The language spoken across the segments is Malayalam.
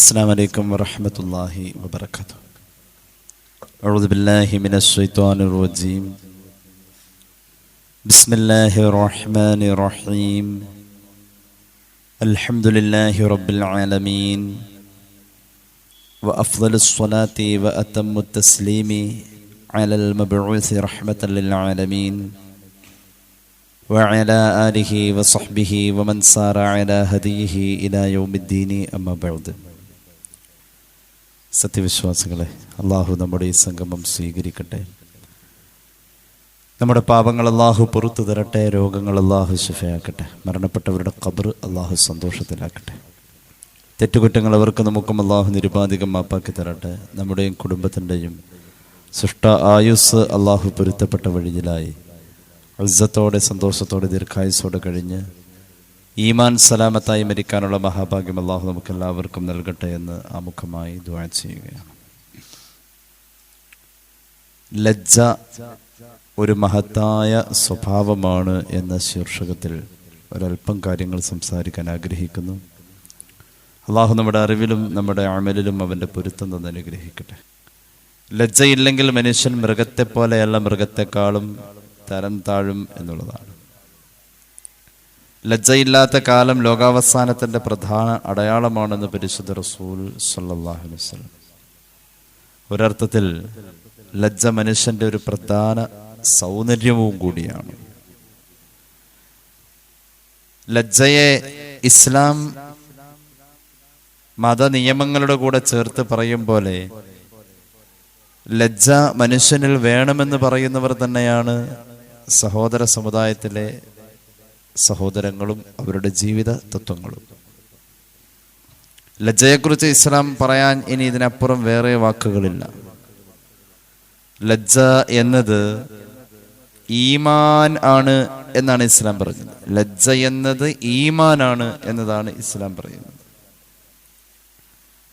السلام عليكم ورحمة الله وبركاته. أعوذ بالله من الشيطان الرجيم. بسم الله الرحمن الرحيم. الحمد لله رب العالمين، وأفضل الصلاة وأتم التسليم على المبعوث رحمة للعالمين وعلى آله وصحبه ومن سار على هديه إلى يوم الدين. أما بعد. സത്യവിശ്വാസികളെ, അള്ളാഹു നമ്മുടെ ഈ സംഗമം സ്വീകരിക്കട്ടെ. നമ്മുടെ പാപങ്ങൾ അള്ളാഹു പുറത്തു തരട്ടെ. രോഗങ്ങൾ അള്ളാഹു ശിഫയാക്കട്ടെ. മരണപ്പെട്ടവരുടെ ഖബർ അള്ളാഹു സന്തോഷത്തിലാക്കട്ടെ. തെറ്റുകുറ്റങ്ങൾ അവർക്ക് നമുക്കും അള്ളാഹു നിരുപാധികം മാപ്പാക്കി തരട്ടെ. നമ്മുടെയും കുടുംബത്തിൻ്റെയും സൃഷ്ട ആയുസ് അള്ളാഹു പൊരുത്തപ്പെട്ട വഴിയിലായി ഇസ്സത്തോടെ സന്തോഷത്തോടെ ദീർഘായുസോടെ കഴിഞ്ഞ് ഈമാൻ സലാമത്തായി മരിക്കാനുള്ള മഹാഭാഗ്യം അള്ളാഹു നമുക്കെല്ലാവർക്കും നൽകട്ടെ എന്ന് ആമുഖമായി ദുആ ചെയ്യുകയാണ്. ലജ്ജ ഒരു മഹത്തായ സ്വഭാവമാണ് എന്ന ശീർഷകത്തിൽ ഒരല്പം കാര്യങ്ങൾ സംസാരിക്കാൻ ആഗ്രഹിക്കുന്നു. അള്ളാഹു നമ്മുടെ അറിവിലും നമ്മുടെ അമലിലും അവൻ്റെ പൊരുത്തം തന്ന് അനുഗ്രഹിക്കട്ടെ. ലജ്ജയില്ലെങ്കിൽ മനുഷ്യൻ മൃഗത്തെ പോലെയല്ല, മൃഗത്തെക്കാളും തരം താഴും എന്നുള്ളതാണ്. ലജ്ജയില്ലാത്ത കാലം ലോകാവസാനത്തിൻ്റെ പ്രധാന അടയാളമാണെന്ന് പരിശുദ്ധ റസൂൽ സല്ലല്ലാഹു അലൈഹി വസല്ലം. ഒരർത്ഥത്തിൽ ലജ്ജ മനുഷ്യന്റെ ഒരു പ്രധാന സൗന്ദര്യവും കൂടിയാണ്. ലജ്ജയെ ഇസ്ലാം മതനിയമങ്ങളുടെ കൂടെ ചേർത്ത് പറയും പോലെ ലജ്ജ മനുഷ്യനിൽ വേണമെന്ന് പറയുന്നവർ തന്നെയാണ് സഹോദര സമുദായത്തിലെ സഹോദരങ്ങളും അവരുടെ ജീവിത തത്വങ്ങളും. ലജ്ജയെക്കുറിച്ച് ഇസ്ലാം പറയാൻ ഇനി ഇതിനപ്പുറം വേറെ വാക്കുകളില്ല. ലജ്ജ എന്നത് ഈമാൻ ആണ് എന്നാണ് ഇസ്ലാം പറഞ്ഞത്. ലജ്ജ എന്നത് ഈമാനാണ് എന്നതാണ് ഇസ്ലാം പറയുന്നത്.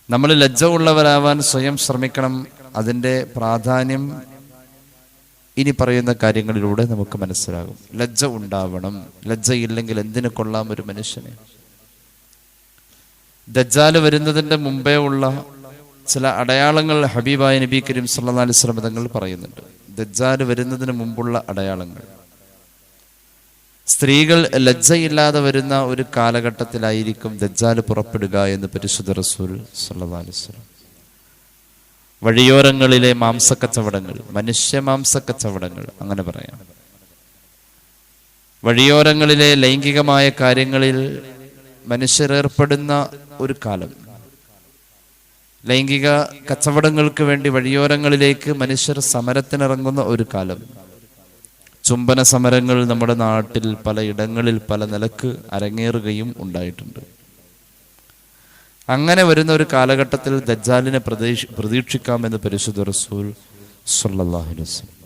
നമ്മൾ ലജ്ജ ഉള്ളവരാവാൻ സ്വയം ശ്രമിക്കണം. അതിൻ്റെ പ്രാധാന്യം ഇനി പറയുന്ന കാര്യങ്ങളിലൂടെ നമുക്ക് മനസ്സിലാകും. ലജ്ജ ഉണ്ടാവണം. ലജ്ജയില്ലെങ്കിൽ എന്തിനു കൊള്ളാം ഒരു മനുഷ്യനെ. ദജ്ജാൽ വരുന്നതിൻ്റെ മുമ്പേ ഉള്ള ചില അടയാളങ്ങൾ ഹബീബായ നബി കരീം സല്ലല്ലാഹു അലൈഹി വസല്ലം തങ്ങൾ പറയുന്നുണ്ട്. ദജ്ജാൽ വരുന്നതിന് മുമ്പുള്ള അടയാളങ്ങൾ. സ്ത്രീകൾ ലജ്ജയില്ലാതെ വരുന്ന ഒരു കാലഘട്ടത്തിലായിരിക്കും ദജ്ജാൽ പുറപ്പെടുക എന്ന് പരിശുദ്ധ റസൂൽ സല്ലല്ലാഹു അലൈഹി വസല്ലം. വഴിയോരങ്ങളിലെ മാംസക്കച്ചവടങ്ങൾ, മനുഷ്യ മാംസക്കച്ചവടങ്ങൾ അങ്ങനെ പറയാം. വഴിയോരങ്ങളിലെ ലൈംഗികമായ കാര്യങ്ങളിൽ മനുഷ്യരേർപ്പെടുന്ന ഒരു കാലം. ലൈംഗിക കച്ചവടങ്ങൾക്ക് വേണ്ടി വഴിയോരങ്ങളിലേക്ക് മനുഷ്യർ സമരത്തിനിറങ്ങുന്ന ഒരു കാലം. ചുംബന സമരങ്ങൾ നമ്മുടെ നാട്ടിൽ പലയിടങ്ങളിൽ പല നിലക്ക് അരങ്ങേറുകയും ഉണ്ടായിട്ടുണ്ട്. അങ്ങനെ വരുന്ന ഒരു കാലഘട്ടത്തിൽ ദജ്ജാലിനെ പ്രതീക്ഷിക്കാമെന്ന് പരിശുദ്ധ റസൂൽ സല്ലല്ലാഹു അലൈഹി വസല്ലം.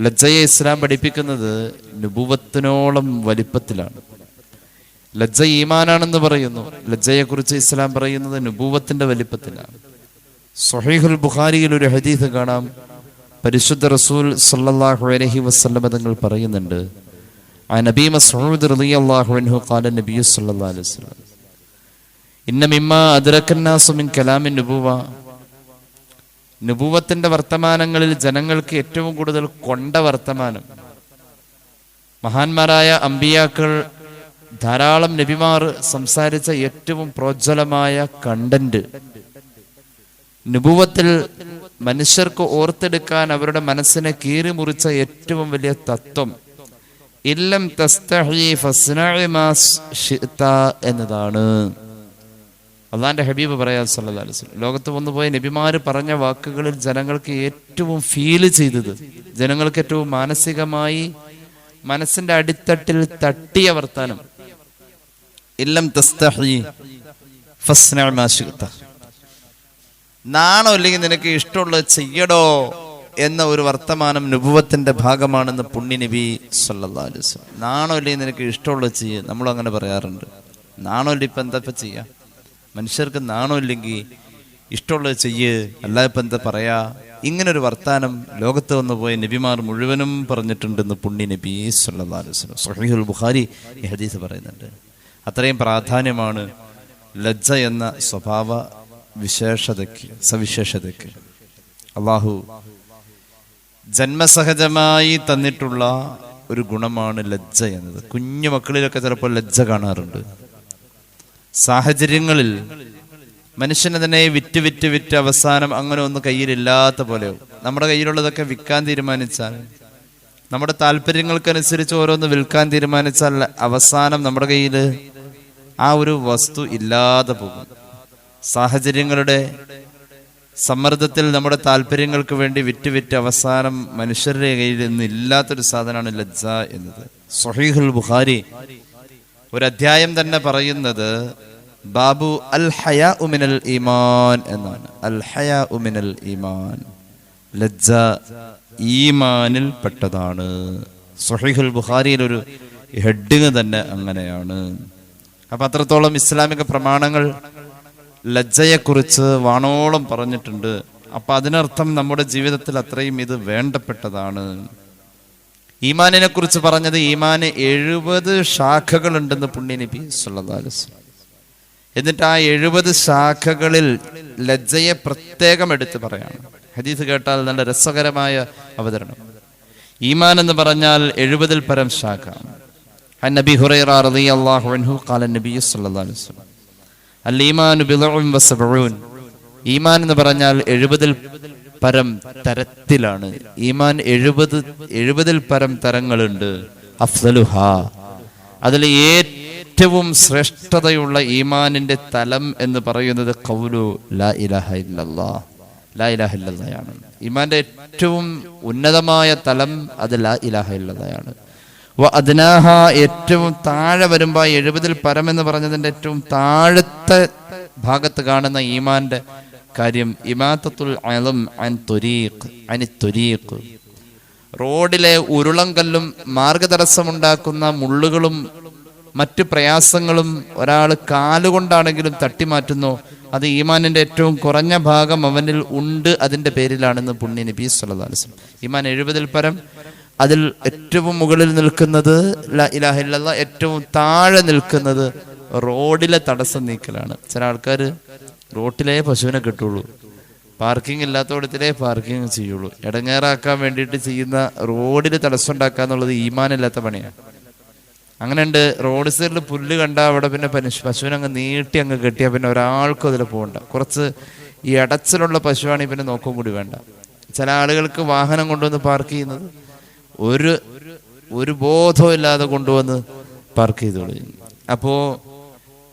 ലജ്ജയെ ഇസ്ലാം പഠിപ്പിക്കുന്നത് നുബുവത്തിനോളം വലിപ്പത്തിലാണ്. ലജ്ജ ഈമാനാണെന്ന് പറയുന്നു. ലജ്ജയെക്കുറിച്ച് ഇസ്ലാം പറയുന്നത് നുബുവത്തിന്റെ വലിപ്പത്തിലാണ്. സ്വഹീഹുൽ ബുഖാരിയിൽ ഒരു ഹദീസ് കാണാം. പരിശുദ്ധ റസൂൽ സല്ലല്ലാഹു അലൈഹി വസല്ലം തങ്ങൾ പറയുന്നുണ്ട്, ആ നബി മസ്ഊദ് റളിയല്ലാഹു അൻഹു ഖാല നബി സല്ലല്ലാഹു അലൈഹി വസല്ലം ഇന്ന മിമ്മാ അദ്റകന്നാസു മിൻ കലാമിൻ നുബുവ. നുബുവത്തിന്റെ വർത്തമാനങ്ങളിൽ ജനങ്ങൾക്ക് ഏറ്റവും കൂടുതൽ കൊണ്ട വർത്തമാനം, മഹാന്മാരായ അമ്പിയാക്കൾ ധാരാളം നബിമാർ സംസാരിച്ച ഏറ്റവും പ്രോജ്വലമായ കണ്ടന്റ്, നുബുവത്തിൽ മനുഷ്യർക്ക് ഓർത്തെടുക്കാൻ അവരുടെ മനസ്സിനെ കീറി മുറിച്ച ഏറ്റവും വലിയ തത്വം ഇല്ലം തസ്തഹി ഫസ്നഇ മാ ശിഅത എന്നതാണ്. അള്ളാന്റെ ഹബീബ് പറയാ സല്ലല്ലാഹു അലൈഹി വസല്ലം, ലോകത്ത് വന്നുപോയ നബിമാര് പറഞ്ഞ വാക്കുകളിൽ ജനങ്ങൾക്ക് ഏറ്റവും ഫീൽ ചെയ്തത്, ജനങ്ങൾക്ക് ഏറ്റവും മാനസികമായി മനസ്സിന്റെ അടിത്തട്ടിൽ തട്ടിയ വർത്താനം ഇല്ലം തസ്തഹി ഫസ്നഇ മാ ശിഅത. നാണോ ഇല്ലെങ്കിൽ നിനക്ക് ഇഷ്ടമുള്ളത് ചെയ്യടോ എന്ന ഒരു വർത്തമാനം നുബുവത്തിന്റെ ഭാഗമാണെന്ന് പുണ്യ നബി സല്ലല്ലാഹു അലൈഹി വസല്ലം. നാണോ ഇല്ലെങ്കിൽ നിനക്ക് ഇഷ്ടമുള്ളത് ചെയ്യ, നമ്മളും അങ്ങനെ പറയാറുണ്ട്. നാണോ ഇല്ല ഇപ്പൊ എന്താ ഇപ്പൊ ചെയ്യാ? മനുഷ്യർക്ക് നാണോ ഇല്ലെങ്കിൽ ഇഷ്ടമുള്ളത് ചെയ്യ്, അല്ലാതെ ഇപ്പം എന്താ പറയാ? ഇങ്ങനൊരു വർത്താനം ലോകത്ത് വന്നു പോയ നബിമാർ മുഴുവനും പറഞ്ഞിട്ടുണ്ടെന്ന് പുണ്യ നബി സല്ലല്ലാഹു അലൈഹി വസല്ലം സ്വഹീഹുൽ ബുഖാരി ഈ ഹദീസ് പറയുന്നുണ്ട്. അത്രയും പ്രാധാന്യമാണ് ലജ്ജ എന്ന സ്വഭാവ സവിശേഷതയ്ക്ക് അള്ളാഹു ജന്മസഹജമായി തന്നിട്ടുള്ള ഒരു ഗുണമാണ് ലജ്ജ എന്നത്. കുഞ്ഞു മക്കളിലൊക്കെ ചിലപ്പോൾ ലജ്ജ കാണാറുണ്ട്. സാഹചര്യങ്ങളിൽ മനുഷ്യനെ തന്നെ വിറ്റ് അവസാനം അങ്ങനെ ഒന്നും കയ്യിലില്ലാത്ത പോലെയോ, നമ്മുടെ കയ്യിലുള്ളതൊക്കെ വിൽക്കാൻ തീരുമാനിച്ചാൽ, നമ്മുടെ താല്പര്യങ്ങൾക്കനുസരിച്ച് ഓരോന്ന് വിൽക്കാൻ തീരുമാനിച്ചാൽ അവസാനം നമ്മുടെ കയ്യിൽ ആ ഒരു വസ്തു ഇല്ലാതെ പോകും. സാഹചര്യങ്ങളുടെ സമ്മർദ്ദത്തിൽ നമ്മുടെ താല്പര്യങ്ങൾക്ക് വേണ്ടി വിറ്റ് അവസാനം മനുഷ്യരുടെ കയ്യിൽ നിന്ന് ഇല്ലാത്തൊരു സാധനമാണ് ലജ്ജ എന്നത്. സ്വഹീഹുൽ ബുഖാരി ഒരു അധ്യായം തന്നെ പറയുന്നത് ബാബു അൽ ഹയാഉ മിനൽ ഈമാൻ എന്നാണ്. അൽ ഹയാഉ മിനൽ ഈമാൻ, ലജ്ജ ഈമാനിൽ പെട്ടതാണ്. സ്വഹീഹുൽ ബുഖാരിയിൽ ഒരു ഹെഡിങ് തന്നെ അങ്ങനെയാണ്. അപ്പൊ അത്രത്തോളം ഇസ്ലാമിക പ്രമാണങ്ങൾ ലജ്ജയെക്കുറിച്ച് വാണോളം പറഞ്ഞിട്ടുണ്ട്. അപ്പൊ അതിനർത്ഥം നമ്മുടെ ജീവിതത്തിൽ അത്രയും ഇത് വേണ്ടപ്പെട്ടതാണ്. ഈമാനിനെ കുറിച്ച് പറഞ്ഞത് ഈമാന് 70 ശാഖകൾ ഉണ്ടെന്ന് പുണ്യ നബി സല്ലല്ലാഹു അലൈഹി വസല്ലം. എന്നിട്ട് ആ 70 ശാഖകളിൽ ലജ്ജയെ പ്രത്യേകം എടുത്ത് പറയാണ്. ഹദീസ് കേട്ടാൽ നല്ല രസകരമായ അവതരണം. ഈമാൻ എന്ന് പറഞ്ഞാൽ 70-ൽ പരം ശാഖ. നബി ഹുറൈറ റളിയല്ലാഹു അൻഹു ഖാല നബി സല്ലല്ലാഹു അലൈഹി വസല്ലം അൽ-ഈമാനു ബിദ്ഉൻ വസബ്ഊൻ. ഈമാൻ എന്ന് പറഞ്ഞാൽ 70-ൽ പരം തരത്തിലാണ്. ഈമാൻ 70-ൽ പരം തരങ്ങളുണ്ട്. അഫ്ദലുഹാ, അതിൽ ഏറ്റവും ശ്രേഷ്ഠതയുള്ള ഈമാനിന്റെ തലം എന്ന് പറയുന്നത് ഖൗലു ലാ ഇലാഹ ഇല്ലല്ലാഹ്, ലാ ഇലാഹ ഇല്ലല്ലാഹയാണ്. ഈമാന്റെ ഏറ്റവും ഉന്നതമായ തലം അത് ലാ ഇലാഹ ഇല്ലല്ലാഹയാണ്. വ അദ്നാഹ, ഏറ്റവും താഴെ വരുമ്പോൾ 70-ൽ പരം എന്ന് പറഞ്ഞതിന്റെ ഏറ്റവും താഴത്തെ ഭാഗത്ത് കാണുന്ന ഈമാന്റെ കാര്യം ഇമാതത്തുൽ അലം അൻ ത്വരീഖ്, റോഡിലെ ഉരുളങ്കല്ലും മാർഗതടസ്സമുണ്ടാക്കുന്ന മുള്ളുകളും മറ്റു പ്രയാസങ്ങളും ഒരാൾ കാലുകൊണ്ടാണെങ്കിലും തട്ടിമാറ്റുന്നു, അത് ഈമാനിന്റെ ഏറ്റവും കുറഞ്ഞ ഭാഗം അവനിൽ ഉണ്ട്, അതിന്റെ പേരിലാണെന്ന് പുണ്യ നബി സല്ലല്ലാഹു അലൈഹി വസല്ലം. ഈമാൻ 70-ൽ പരം, അതിൽ ഏറ്റവും മുകളിൽ നിൽക്കുന്നത് ലാ ഇലാഹ ഇല്ലല്ലാഹ്, ഏറ്റവും താഴെ നിൽക്കുന്നത് റോഡിലെ തടസ്സം നീക്കലാണ്. ചില ആൾക്കാർ റോട്ടിലേ പശുവിനെ കിട്ടുള്ളൂ, പാർക്കിംഗ് ഇല്ലാത്തടത്തിലേ പാർക്കിംഗ് ചെയ്യുള്ളൂ. ഇടങ്ങേറാക്കാൻ വേണ്ടിയിട്ട് ചെയ്യുന്ന റോഡിൽ തടസ്സം ഉണ്ടാക്കുക എന്നുള്ളത് ഈമാനില്ലാത്ത പണിയാണ്. അങ്ങനെയുണ്ട്. റോഡ് സൈഡിൽ പുല്ല് കണ്ടാൽ അവിടെ പിന്നെ പശുവിനെ അങ്ങ് നീട്ടി അങ്ങ് കെട്ടിയാൽ പിന്നെ ഒരാൾക്കും അതിൽ പോകണ്ട. കുറച്ച് ഈ അടച്ചിലുള്ള പശുവാണെങ്കിൽ പിന്നെ നോക്കും കൂടി വേണ്ട. ചില ആളുകൾക്ക് വാഹനം കൊണ്ടുവന്ന് പാർക്ക് ചെയ്യുന്നത് ഒരു ബോധവും ഇല്ലാതെ കൊണ്ടുവന്ന് പാർക്ക് ചെയ്തോളൂ. അപ്പോ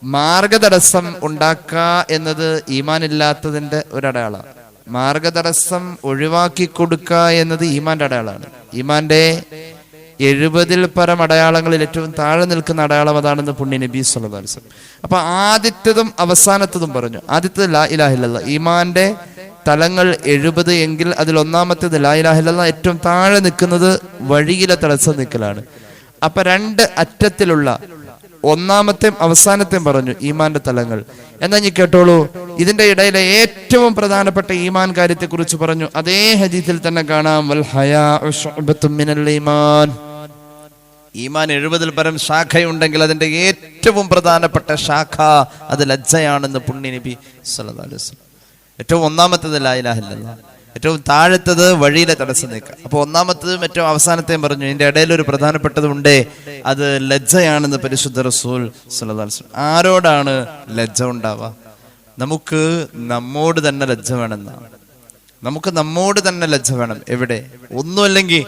മാർഗതടസ്സം ഉണ്ടാക്കുക എന്നത് ഈമാനില്ലാത്തതിന്റെ ഒരടയാളമാണ്. മാർഗതടസ്സം ഒഴിവാക്കി കൊടുക്കുക എന്നത് ഈമാന്റെ അടയാളമാണ്. ഈമാന്റെ 70-ൽ പരം അടയാളങ്ങളിൽ ഏറ്റവും താഴെ നിൽക്കുന്ന അടയാളം അതാണെന്ന് പുണ്യ നബി സല്ലല്ലാഹു അലൈഹി വസല്ലം. അപ്പൊ ആദ്യത്തേതും അവസാനത്തതും പറഞ്ഞു. ആദ്യത്തേത് ലാ ഇലാഹ ഇല്ലല്ലാഹ്, ഈമാന്റെ തലങ്ങൾ 70 എങ്കിൽ അതിൽ ഒന്നാമത്തേത് ലാ ഇലാഹ ഇല്ലല്ലാഹ്, ഏറ്റവും താഴെ നിൽക്കുന്നത് വഴിയിലെ തടസ്സം നിൽക്കലാണ്. അപ്പൊ 2 അറ്റത്തിലുള്ള ഒന്നാമത്തെയും അവസാനത്തെയും പറഞ്ഞു ഈമാന്റെ തലങ്ങൾ. എന്നാ ഇനി കേട്ടോളൂ, ഇതിന്റെ ഇടയിലെ ഏറ്റവും പ്രധാനപ്പെട്ട ഈമാൻ കാര്യത്തെ കുറിച്ച് പറഞ്ഞു. അതേ ഹദീസിൽ തന്നെ കാണാം, വൽ ഹയാഉ ശുഅബത്തും മിനൽ ഈമാൻ. ഈമാൻ 70-ൽ പരം ശാഖയുണ്ടെങ്കിൽ അതിന്റെ ഏറ്റവും പ്രധാനപ്പെട്ട ശാഖ അത് ലജ്ജയാണെന്ന് പുണ്യ നബി സല്ലല്ലാഹു അലൈഹി വസല്ലം. ഏറ്റവും ഒന്നാമത്തേത് ലാ ഇലാഹ ഇല്ലല്ലാഹ്, ഏറ്റവും താഴത്തത് വഴിയിലെ തടസ്സം നീക്കുക. അപ്പൊ ഒന്നാമത്തതും ഏറ്റവും അവസാനത്തെയും പറഞ്ഞു. ഇതിന്റെ ഇടയിൽ ഒരു പ്രധാനപ്പെട്ടതും ഉണ്ടേ, അത് ലജ്ജയാണെന്ന് പരിശുദ്ധ റസൂൽ സല്ലല്ലാഹു അലൈഹി വസല്ലം. ആരോടാണ് ലജ്ജ ഉണ്ടാവുക? നമുക്ക് നമ്മോട് തന്നെ ലജ്ജ വേണമെന്നാണ്. നമുക്ക് നമ്മോട് തന്നെ ലജ്ജ വേണം. എവിടെ? ഒന്നുമല്ലെങ്കിൽ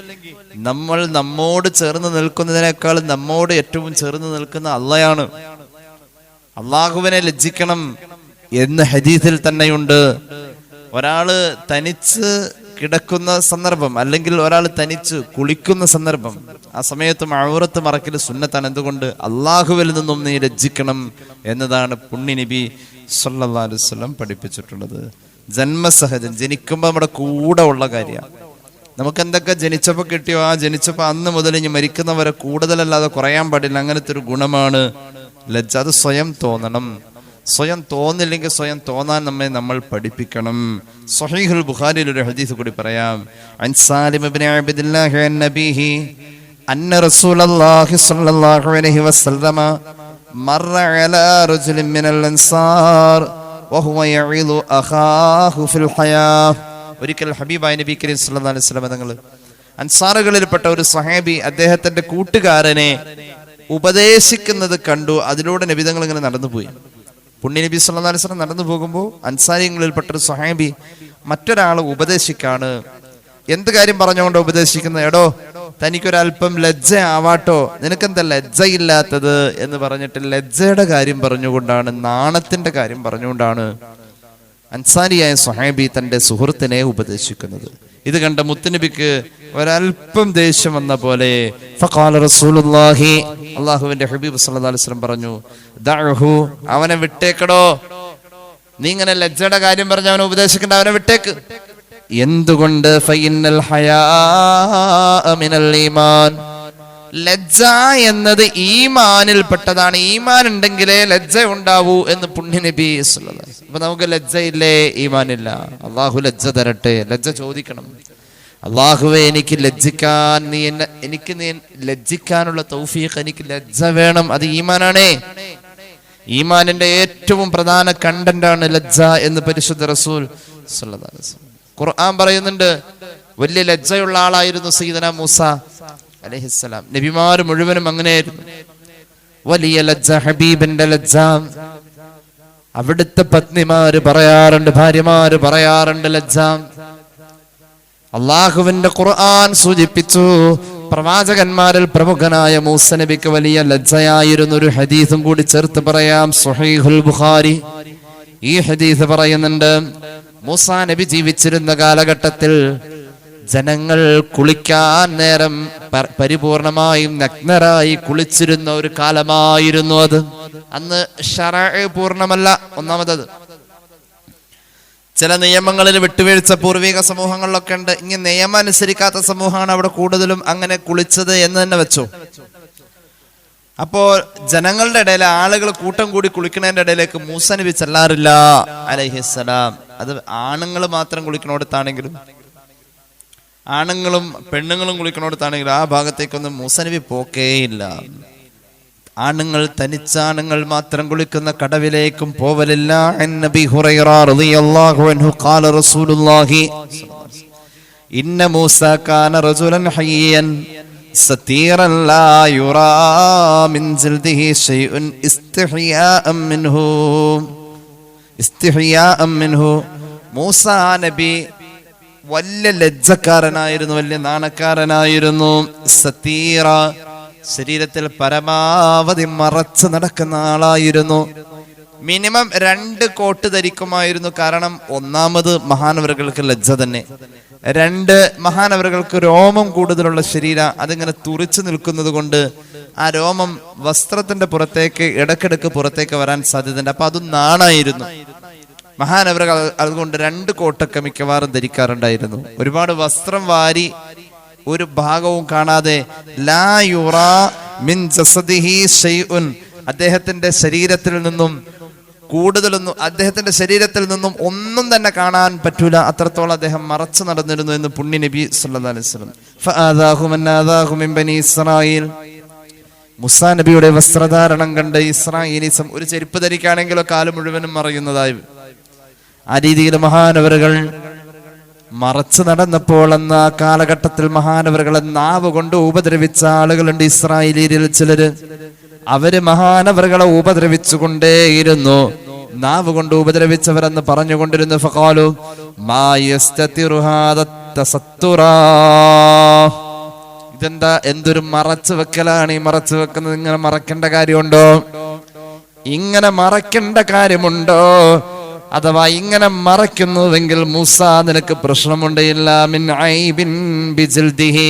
നമ്മൾ നമ്മോട് ചേർന്ന് നിൽക്കുന്നതിനേക്കാൾ നമ്മോട് ഏറ്റവും ചേർന്ന് നിൽക്കുന്ന അള്ളയാണ്. അള്ളാഹുവിനെ ലജ്ജിക്കണം എന്ന് ഹദീസിൽ തന്നെയുണ്ട്. ഒരാള് തനിച്ച് കിടക്കുന്ന സന്ദർഭം, അല്ലെങ്കിൽ ഒരാൾ തനിച്ച് കുളിക്കുന്ന സന്ദർഭം, ആ സമയത്ത് ഔറത്ത് മറക്കൽ സുന്നത്താണ്. എന്തുകൊണ്ട്? അള്ളാഹുവിൽ നിന്നും നീ ലജ്ജിക്കണം എന്നതാണ് പുണ്യ നബി സല്ലല്ലാഹു അലൈഹി വസല്ലം പഠിപ്പിച്ചിട്ടുള്ളത്. ജന്മസഹജം, ജനിക്കുമ്പോൾ നമ്മുടെ കൂടെ ഉള്ള കാര്യമാണ്. നമുക്ക് എന്തൊക്കെ ജനിച്ചപ്പോൾ കിട്ടിയോ ആ ജനിച്ചപ്പോൾ അന്ന് മുതൽ ഇനി മരിക്കുന്നവരെ കൂടുതലല്ലാതെ കുറയാൻ പാടില്ല. അങ്ങനത്തെ ഒരു ഗുണമാണ് ലജ്ജ. അത് സ്വയം തോന്നണം. സ്വയം തോന്നില്ലെങ്കിൽ സ്വയം തോന്നാൻ നമ്മൾ പഠിപ്പിക്കണം. സ്വഹീഹുൽ ബുഖാരിയിൽ ഒരു ഹദീസ് കൂടി പറയാം. അൻ സാലിം ഇബ്നു അബ്ദില്ലാഹി അൻ നബീഹി അന്ന റസൂലുള്ളാഹി സ്വല്ലല്ലാഹു അലൈഹി വസല്ലമ മറ അലാ റജുലിൻ മിനൽ അൻസാർ വഹുവ യഇദു അഖാഹു ഫിൽ ഹയാ. ഒരിക്കൽ ഹബീബായ നബി കരീം സല്ലല്ലാഹു അലൈഹി വസല്ലം തങ്ങൾ അൻസാറുകളിൽപ്പെട്ട ഒരു സ്വഹാബി അദ്ദേഹത്തിന്റെ കൂട്ടുകാരനെ ഉപദേശിക്കുന്നത് കണ്ടു. അതിലൂടെ നബി തങ്ങൾ ഇങ്ങനെ നടന്നുപോയി. പുണ്യ നബി സല്ലല്ലാഹു അലൈഹി വസല്ലം നടന്നു പോകുമ്പോൾ അൻസാരികളിൽപ്പെട്ട ഒരു സ്വഹാബി മറ്റൊരാളെ ഉപദേശിക്കാണ്. എന്ത് കാര്യം പറഞ്ഞുകൊണ്ട് ഉപദേശിക്കുന്നത്? എടോ, തനിക്കൊരല്പം ലജ്ജ ആവാട്ടോ, നിനക്കെന്താ ലജ്ജയില്ലാത്തത് എന്ന് പറഞ്ഞിട്ട് ലജ്ജയുടെ കാര്യം പറഞ്ഞുകൊണ്ടാണ്, നാണത്തിന്റെ കാര്യം പറഞ്ഞുകൊണ്ടാണ് അൻസാരിയായ സ്വഹാബി തന്റെ സുഹൃത്തിനെ ഉപദേശിക്കുന്നത്. ഇത് കണ്ട മുത്തുനബിക്ക് ഒരല്പം ദേഷ്യം വന്ന പോലെ ഫഖാല റസൂലുള്ളാഹി, അല്ലാഹുവിന്റെ ഹബീബ് സല്ലല്ലാഹു അലൈഹി വസല്ലം പറഞ്ഞു, ദഅഹു, അവനെ വിട്ടേക്കടോ. നീ ഇങ്ങനെ ലജ്ജയുടെ കാര്യം പറഞ്ഞ അവനെ ഉപദേശിക്കണ്ട, അവനെ വിട്ടേക്ക്. എന്തുകൊണ്ട്? ഫഇന്നൽ ഹയാഅ മിനൽ ഈമാൻ, ലജ്ജ എന്നത് ഈമാനിൽപ്പെട്ടതാണ്. ഈമാൻ ഉണ്ടെങ്കിലേ ലജ്ജ ഉണ്ടാവൂ എന്ന് പുണ്യ നബി സല്ലല്ലാഹു അലൈഹി വസല്ലം. അപ്പൊ നമുക്ക് ലജ്ജയില്ലേ? ഈമാനില്ല. അള്ളാഹു ലജ്ജ തരട്ടെ. ലജ്ജ ചോദിക്കണം. അള്ളാഹുവെ, എനിക്ക് ലജ്ജിക്കാൻ എനിക്ക് നീ ലജ്ജിക്കാനുള്ള തൗഫീഖ്, എനിക്ക് ലജ്ജ വേണം. അത് ഈമാനാണേ. ഈമാനിന്റെ ഏറ്റവും പ്രധാന കണ്ടന്റാണ് ലജ്ജ എന്ന് പരിശുദ്ധ റസൂൽ സല്ലല്ലാഹു അലൈഹി വസല്ലം. ഖുർആൻ പറയുന്നുണ്ട്, വലിയ ലജ്ജയുള്ള ആളായിരുന്നു സയ്യിദന മൂസ അലൈഹിസ്സലാം. നബിമാര് മുഴുവനും അങ്ങനെയായിരുന്നു. വലിയ ലജ്ജ, ഹബീബിന്റെ ലജ്ജ. അവിടുത്തെ പത്നിമാര് പറയാറുണ്ട്, ഭാര്യമാര് പറയാറുണ്ട് ലജ്ജ. അള്ളാഹുവിന്റെ ഖുർആൻ സൂചിപ്പിച്ചു, പ്രവാചകന്മാരിൽ പ്രമുഖനായ മൂസ നബിക്ക് വലിയ ലജ്ജയായിരുന്നു. ഒരു ഹദീസും കൂടി ചേർത്ത് പറയാം, സ്വഹീഹുൽ ബുഖാരി. ഈ ഹദീസ് പറയുന്നുണ്ട്, മൂസാ നബി ജീവിച്ചിരുന്ന കാലഘട്ടത്തിൽ ജനങ്ങൾ കുളിക്കാൻ നേരം പരിപൂർണമായും നഗ്നരായി കുളിച്ചിരുന്ന ഒരു കാലമായിരുന്നു അത്. അന്ന് ശറഅ് പൂർണ്ണമല്ല. ഒന്നാമത് ചില നിയമങ്ങളിൽ വിട്ടുവീഴ്ച പൂർവിക സമൂഹങ്ങളിലൊക്കെ ഉണ്ട്. ഇങ്ങനെ നിയമം അനുസരിക്കാത്ത സമൂഹമാണ് അവിടെ കൂടുതലും അങ്ങനെ കുളിച്ചത് എന്ന് തന്നെ വെച്ചു. അപ്പോ ജനങ്ങളുടെ ഇടയിൽ ആളുകൾ കൂട്ടം കൂടി കുളിക്കുന്നതിന്റെ ഇടയിലേക്ക് മൂസ നബി ചെല്ലാറില്ല അലൈഹിസ്സലാം. അത് ആണുങ്ങൾ മാത്രം കുളിക്കണോടത്താണെങ്കിലും, ആണുങ്ങളും പെണ്ണുങ്ങളും കുളിക്കണോടത്താണെങ്കിലും ആ ഭാഗത്തേക്കൊന്നും മൂസ നബി പോക്കേയില്ല. ആണുങ്ങൾ, തനിച്ചാണുങ്ങൾ മാത്രം കുളിക്കുന്ന കടവിലേക്കും പോവലില്ല. നബി ഹുറൈറ റളിയല്ലാഹു അൻഹു ഖാല റസൂലുള്ളാഹി ഇന്ന മൂസ കാന റജുലൻ ഹയ്യൻ സതീറൻ ലാ യുറാ മിൻ ജിൽദിഹി ശൈഉൻ ഇസ്തിഹ്യാഅൻ മിൻഹു. മൂസ നബി വലിയ ലജ്ജക്കാരനായിരുന്നു, വലിയ നാണക്കാരനായിരുന്നു. സതീറ, ശരീരത്തിൽ പരമാവധി മറച്ച് നടക്കുന്ന ആളായിരുന്നു. മിനിമം 2 കോട്ട് ധരിക്കുമായിരുന്നു. കാരണം ഒന്നാമത് മഹാനവറുകൾക്ക് ലജ്ജ തന്നെ, 2 മഹാനവറുകൾക്ക് രോമം കൂടുതലുള്ള ശരീരം, അതിങ്ങനെ തുറിച്ചു നിൽക്കുന്നത് കൊണ്ട് ആ രോമം വസ്ത്രത്തിന്റെ പുറത്തേക്ക് ഇടക്കിടക്ക് പുറത്തേക്ക് വരാൻ സാധ്യതയുണ്ട്. അപ്പൊ അത് നാണായിരുന്നു. മഹാനവറുകൾ അതുകൊണ്ട് 2 കോട്ടൊക്കെ മിക്കവാറും ധരിക്കാറുണ്ടായിരുന്നു. ഒരുപാട് വസ്ത്രം വാരി ഒരു ഭാഗവും കാണാതെ, ലാ യുറാ മിൻ ജസദിഹി ശൈഉൻ, അദ്ദേഹത്തിന്റെ ശരീരത്തിൽ നിന്നും കൂടുതലൊന്നും, അദ്ദേഹത്തിന്റെ ശരീരത്തിൽ നിന്നും ഒന്നും തന്നെ കാണാൻ പറ്റൂല, അത്രത്തോളം അദ്ദേഹം മറച്ചു നടന്നിരുന്നു എന്ന് പുണ്യ നബി സല്ലല്ലാഹു അലൈഹി വസല്ലം. ഫആദാഹു മൻ ആദാഹു മിൻ ബനി ഇസ്രായീൽ, മുസാ നബിയുടെ വസ്ത്രധാരണം കണ്ട് ഇസ്രായേലിസം, ഒരു ചെരുപ്പ് ധരിക്കുകയാണെങ്കിലോ കാല് മുഴുവനും മറയുന്നതായി, ആ രീതിയിൽ മഹാനവറുകൾ മറച്ചു നടന്നപ്പോൾ അന്ന് ആ കാലഘട്ടത്തിൽ മഹാനവറുകളെ നാവ് കൊണ്ട് ഉപദ്രവിച്ച ആളുകളുണ്ട് ഇസ്രായേലിൽ ചിലര്. അവര് മഹാനവറുകളെ ഉപദ്രവിച്ചുകൊണ്ടേയിരുന്നു. നാവ് കൊണ്ട് ഉപദ്രവിച്ചവരെന്ന് പറഞ്ഞുകൊണ്ടിരുന്നു. ഫഖാലു മാ യസ്തതിറു ഹാദ തസത്തുറാ, ഇതെന്താ, എന്തൊരു മറച്ചു വെക്കലാണ് ഈ മറച്ചു വെക്കുന്നത്, ഇങ്ങനെ മറക്കേണ്ട കാര്യമുണ്ടോ? ഇങ്ങനെ മറക്കേണ്ട കാര്യമുണ്ടോ? അഥവാ ഇങ്ങനെ മറയ്ക്കുന്നുവെങ്കിൽ മൂസ നിനക്ക് പ്രശ്നമുണ്ട്. ഇല്ലാ മിൻ ഐബിൻ ബിജിൽദിഹി,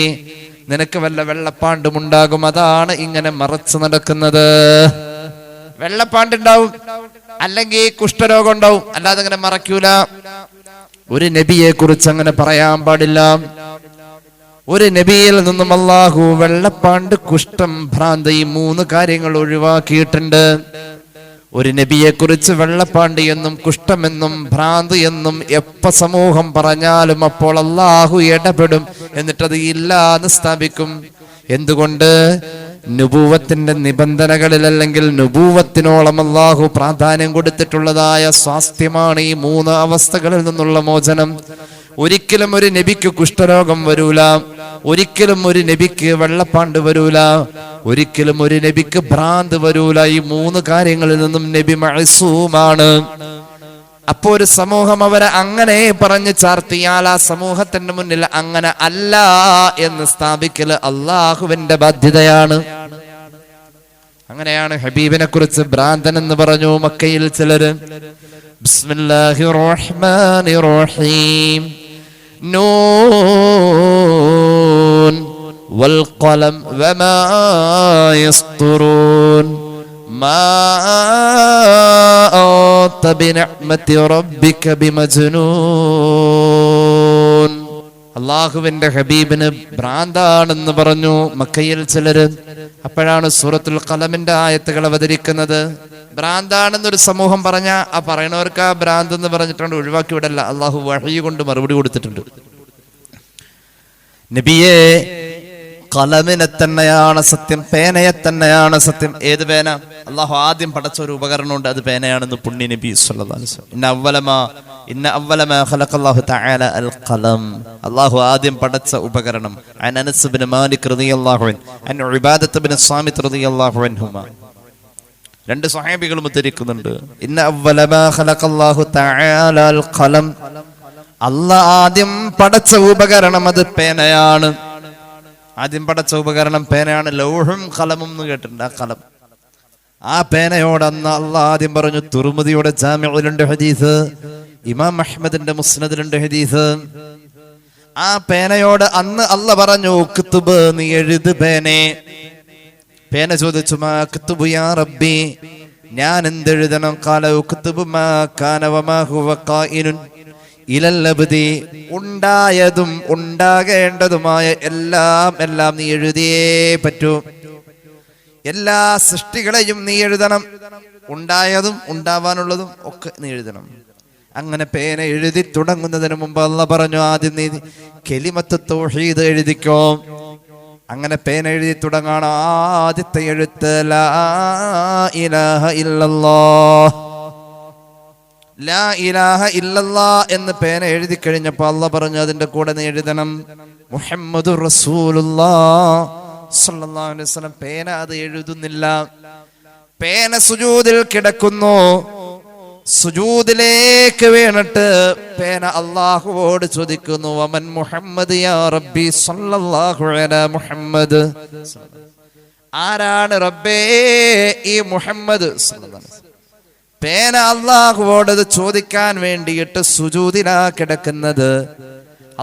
നിനക്ക് വല്ല വെള്ളപ്പാണ്ടുമുണ്ടാകും, അതാണ് ഇങ്ങനെ മറച്ചു നടക്കുന്നത്. വെള്ളപ്പാണ്ടുണ്ടാവും, അല്ലെങ്കിൽ കുഷ്ഠരോഗം ഉണ്ടാവും, അല്ലാതെ അങ്ങനെ മറയ്ക്കൂല. ഒരു നബിയെ കുറിച്ച് അങ്ങനെ പറയാൻ പാടില്ല. ഒരു നബിയിൽ നിന്നും അല്ലാഹു വെള്ളപ്പാണ്ട്, കുഷ്ഠം, ഭ്രാന്ത്, ഈ 3 കാര്യങ്ങൾ ഒഴിവാക്കിയിട്ടുണ്ട്. ഒരു നബിയെ കുറിച്ച് വെള്ളപ്പാണ്ട് എന്നും കുഷ്ഠമെന്നും ഭ്രാന്ത് എന്നും എപ്പ സമൂഹം പറഞ്ഞാലും അപ്പോൾ അല്ലാഹു ഇടപെടും, എന്നിട്ടത് ഇല്ലാന്ന് സ്ഥാപിക്കും. എന്തുകൊണ്ട്? നുബൂവത്തിന്റെ നിബന്ധനകളിൽ അല്ലെങ്കിൽ നുബൂവത്തിനോളം അല്ലാഹു പ്രാധാന്യം കൊടുത്തിട്ടുള്ളതായ സ്വാസ്ഥ്യമാണ് ഈ 3 അവസ്ഥകളിൽ നിന്നുള്ള മോചനം. ഒരിക്കലും ഒരു നബിക്ക് കുഷ്ഠരോഗം വരൂല, ഒരിക്കലും ഒരു നബിക്ക് വെള്ളപ്പാണ്ട് വരൂല, ഒരിക്കലും ഒരു നബിക്ക് ഭ്രാന്ത് വരൂല. ഈ 3 കാര്യങ്ങളിൽ നിന്നും നബി മഅ്സൂമാണ്. അപ്പോ ഒരു സമൂഹം അവരെ അങ്ങനെ പറഞ്ഞു ചാർത്തിയാൽ ആ സമൂഹത്തിന്റെ മുന്നിൽ അങ്ങനെ അല്ല എന്ന് സ്ഥാപിക്കൽ അള്ളാഹുവിന്റെ ബാധ്യതയാണ്. അങ്ങനെയാണ് ഹബീബിനെ കുറിച്ച് ഭ്രാന്തൻ എന്ന് പറഞ്ഞു മക്കയിൽ ചിലര്. ബിസ്മില്ലാഹിർ റഹ്മാനിർ റഹീം. നൂൻ വൽ ഖലം വമാ യസ്തുറൂൻ മാ അൻത ബിനിഅ്മതി റബ്ബിക ബിമജ്നൂൻ. അള്ളാഹുവിന്റെ ഹബീബിന് ഭ്രാന്താണെന്ന് പറഞ്ഞു മക്കയിൽ ചിലര്. അപ്പോഴാണ് സൂറത്തുൽ ഖലമിന്റെ ആയത്തുകൾ അവതരിക്കുന്നത്. ഭ്രാന്താണെന്നൊരു സമൂഹം പറഞ്ഞ ആ പറയുന്നവർക്ക് ആ ഭ്രാന്ത് എന്ന് പറഞ്ഞിട്ടുണ്ട് ഒഴിവാക്കി വിടല്ല. അള്ളാഹു വഹയി കൊണ്ട് മറുപടി കൊടുത്തിട്ടുണ്ട്. നബിയെ, ഖലമിനെ തന്നെയാണ് സത്യം, പേനയെ തന്നെയാണ് സത്യം. ഏത് പേന? അള്ളാഹു ആദ്യം പടച്ച ഒരു ഉപകരണമുണ്ട്, അത് പേനയാണെന്ന് പുണ്യ നബി സല്ലല്ലാഹു അലൈഹി വസല്ലം. ഇന്ന അവ്വല മാ ഖലഖല്ലാഹു തആല അൽ ഖലം. അള്ളാഹു ആദ്യം പടച്ച ഉപകരണം. അൻ അനസ് ഇബ്നു മാലിക് റളിയല്ലാഹു അൻഹു അൻ ഉബാദത്ത് ഇബ്നു സാമിത്ത് റളിയല്ലാഹു അൻഹുമാ. 2 സ്വഹാബികളും ഉദ്ധരിക്കുന്നുണ്ട്. ഇന്ന അവ്വല മാ ഖലഖല്ലാഹു തആല അൽ ഖലം. അല്ലാഹു ആദ്യം പടച്ച ഉപകരണം അത് പേനയാണ്. ആദ്യം പടച്ച ഉപകരണം പേനയാണ്. ലൗഹും ഖലമും എന്ന് കേട്ടിട്ടുണ്ട്. ആ ഖലം, ആ പേനയോട് അന്ന് അള്ളാഹ് ആദ്യം പറഞ്ഞു. തുർമുദിയുടെ ജാമിഉലുണ്ട് ഹദീസ്, ഇമാം അഹ്മദിന്റെ മുസ്നദിലുണ്ട് ഹദീസ്. ആ പേനയോട് അന്ന് അള്ളാഹ് പറഞ്ഞു, ഉക്തുബ്, നീ എഴുത് പേനെ. പേന ചോദിച്ചു, മാ അക്തുബു യാ റബ്ബി, ഞാൻ എന്തെഴുതണം? ഖാല ഉക്തുബു മാ കാന വമാ ഹുവ ഖായിനുൻ ഇലൽ അബ്ദി. ഉണ്ടായതും ഉണ്ടാകേണ്ടതുമായ എല്ലാം നീ എഴുതിയേ പറ്റൂ. എല്ലാ സൃഷ്ടികളെയും നീ എഴുതണം. ഉണ്ടായതും ഉണ്ടാവാനുള്ളതും ഒക്കെ നീ എഴുതണം. അങ്ങനെ പേന എഴുതി തുടങ്ങുന്നതിന് മുമ്പ് അല്ലാഹ് പറഞ്ഞു, ആദ്യം നീ കലിമത്ത് തൗഹീദ് എഴുതിക്കോ. അങ്ങനെ പേന എഴുതി തുടങ്ങാണ്. ആദ്യത്തെ എഴുത്ത് ലാ ഇലാഹ ഇല്ലല്ലാഹ്. ലാ ഇലാഹ ഇല്ലല്ലാഹ് എന്ന് പേന എഴുതി കഴിഞ്ഞപ്പോൾ അല്ലാഹ് പറഞ്ഞു, അതിന്റെ കൂടെ നീ എഴുതണം മുഹമ്മദുർ റസൂലുള്ളാഹ് സല്ലല്ലാഹു അലൈഹി വസല്ലം. പേന അത് എഴുതുന്നില്ല. പേന സുജൂദിൽ കിടക്കുന്നു. സുജൂദിലേക്ക് വീണിട്ട് പേന അല്ലാഹുവോട് ചോദിക്കുന്നു, വമൻ മുഹമ്മദ് യാ റബ്ബി സല്ലല്ലാഹു അലാ മുഹമ്മദ്. ആരാണ് റബ്ബേ ഈ മുഹമ്മദ് സല്ലല്ലാഹു അലൈഹി വസല്ലം? പേന അല്ലാഹുവോട് ചോദിക്കാൻ വേണ്ടിയിട്ട് സുജൂദിലാ കിടക്കുന്നത്.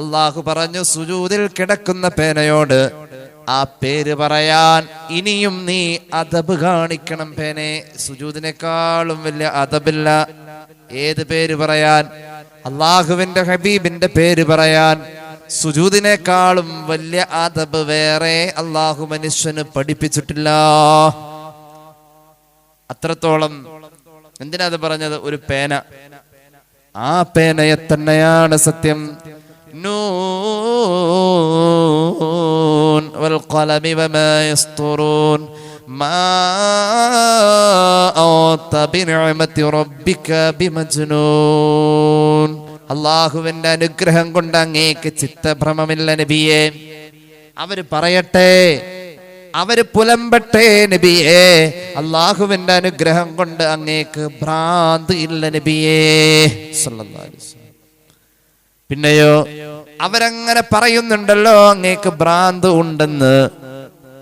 അല്ലാഹു പറഞ്ഞു, സുജൂദിൽ കിടക്കുന്ന പേനയോട് ആ പേര് പറയാൻ ഇനിയും നീ അദബ് കാണിക്കണം. പേനെ, സുജൂദിനേക്കാളും വലിയ അദബില്ല. ഏത് പേര് പറയാൻ? അള്ളാഹുവിന്റെ ഹബീബിന്റെ പേര് പറയാൻ സുജൂദിനേക്കാളും വലിയ അദബ് വേറെ അള്ളാഹു മനുഷ്യന് പഠിപ്പിച്ചിട്ടില്ല. അത്രത്തോളം. എന്തിനാ അത് പറഞ്ഞത്? ഒരു പേന. ആ പേനയെ തന്നെയാണ് സത്യം. നൂൻ വൽ ഖലമി വമാ യസ്തുറൂൻ മാ അൻത ബിനിഅമതി റബ്ബിക ബിമജ്നൂൻ. അല്ലാഹുവിന്റെ അനുഗ്രഹം കൊണ്ട് അങ്ങേക്ക് ചിത്തഭ്രമമില്ല നബിയേ. അവര് പറയട്ടെ, അവര് പുലമ്പട്ടെ നബിയേ, അല്ലാഹുവിന്റെ അനുഗ്രഹം കൊണ്ട് അങ്ങേക്ക് ഭ്രാന്ത് ഇല്ല നബിയേ സല്ലല്ലാഹു അലൈഹി വസല്ലം. പിന്നെയോ അവരങ്ങനെ പറയുന്നുണ്ടല്ലോ, അങ്ങേക്ക് ഭ്രാന്ത് ഉണ്ടെന്ന്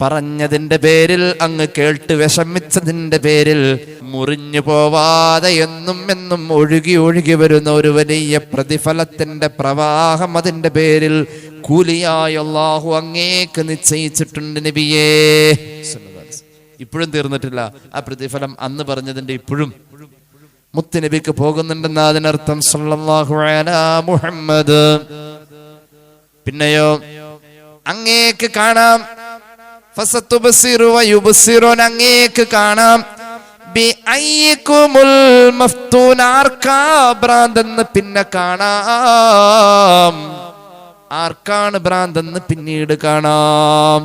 പറഞ്ഞതിന്റെ പേരിൽ, അങ്ങ് കേട്ട് വിഷമിച്ചതിന്റെ പേരിൽ മുറിഞ്ഞു പോവാതെ എന്നും ഒഴുകി ഒഴുകി വരുന്ന ഒരു വലിയ പ്രതിഫലത്തിന്റെ പ്രവാഹം അതിന്റെ പേരിൽ കൂലിയായി അല്ലാഹു അങ്ങേക്ക് നിശ്ചയിച്ചിട്ടുണ്ട് നബിയേ. ഇപ്പോഴും തീർന്നിട്ടില്ല ആ പ്രതിഫലം. അന്ന് പറഞ്ഞതിന്റെ ഇപ്പോഴും മുത്തുനബിക്ക് പോകുന്നുണ്ടെന്ന് അതിനർത്ഥം. സല്ലല്ലാഹു അലാ മുഹമ്മദ്. പിന്നെയോ അങ്ങേക്ക് കാണാം. ഫസതുബ്സിറു വയുബ്സിറൂൻ. അങ്ങേക്ക് കാണാം. ബിഅയ്യികുമുൽ മഫ്തൂൻ. ആർക്കാ ഭ്രാന്തെന്ന് പിന്നെ കാണാം. ആർക്കാണ് ഭ്രാന്തെന്ന് പിന്നീട് കാണാം.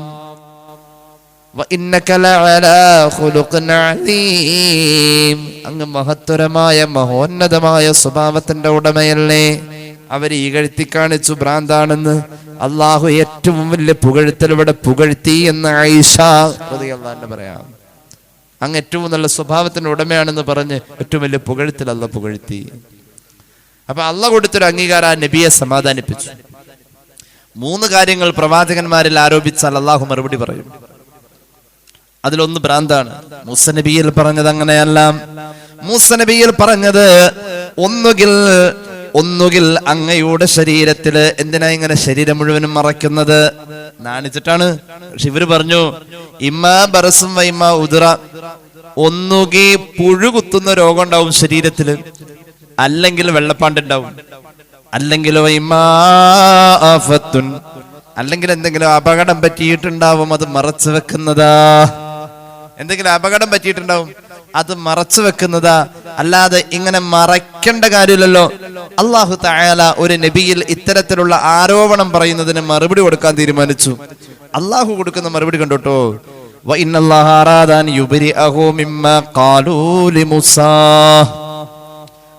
അങ്ങ് മഹത്തരമായ മഹോന്നതമായ സ്വഭാവത്തിന്റെ ഉടമയല്ലേ. അവര് ഇകഴ്ത്തി കാണിച്ചു ഭ്രാന്താണെന്ന്. അള്ളാഹു ഏറ്റവും വലിയ പുകഴ്ത്തൽ ഇവിടെ പുകഴ്ത്തി എന്ന് ആയിഷ റളിയല്ലാഹു പറയാം. അങ്ങ് ഏറ്റവും നല്ല സ്വഭാവത്തിന്റെ ഉടമയാണെന്ന് പറഞ്ഞ് ഏറ്റവും വലിയ പുകഴ്ത്തൽ അള്ളാഹ് പുകഴ്ത്തി. അപ്പൊ അള്ളാഹ് കൊടുത്തൊരു അംഗീകാരം ആ നബിയെ സമാധാനിപ്പിച്ചു. 3 കാര്യങ്ങൾ പ്രവാചകന്മാരിൽ ആരോപിച്ചാൽ അള്ളാഹു മറുപടി പറയും. അതിലൊന്ന് ഭ്രാന്താണ്. മൂസ നബിയിൽ പറഞ്ഞത് അങ്ങനെയല്ല. മൂസ നബിയിൽ പറഞ്ഞത് ഒന്നുകിൽ അങ്ങയുടെ ശരീരത്തില് എന്തിനാ ഇങ്ങനെ ശരീരം മുഴുവനും മറയ്ക്കുന്നത്? നാണിച്ചിട്ടാണ്. പക്ഷെ ഇവര് പറഞ്ഞു ഇമ്മാ ബറസും വൈമാ ഉദറ, ഒന്നുകി പുഴുകുത്തുന്ന രോഗം ഉണ്ടാവും ശരീരത്തില്, അല്ലെങ്കിൽ വെള്ളപ്പാണ്ടുണ്ടാവും, അല്ലെങ്കിൽ അല്ലെങ്കിൽ എന്തെങ്കിലും അപകടം പറ്റിയിട്ടുണ്ടാവും, അത് മറച്ചു വെക്കുന്നതാ. എന്തെങ്കിലും അപകടം പറ്റിയിട്ടുണ്ടാവും, അത് മറച്ചു വെക്കുന്നതാ. അല്ലാതെ ഇങ്ങനെ മറയ്ക്കേണ്ട കാര്യമില്ലല്ലോ. അല്ലാഹു തആല ഒരു നബിയിൽ ഇത്തരത്തിലുള്ള ആരോപണം പറയുന്നതിന് മറുപടി കൊടുക്കാൻ തീരുമാനിച്ചു. അല്ലാഹു കൊടുക്കുന്ന മറുപടി കണ്ടോട്ടോ. വഇന്നല്ലാഹ അറാദൻ യുബരിഅഹു മിമ്മാ ഖാലൂ ലിമൂസാ.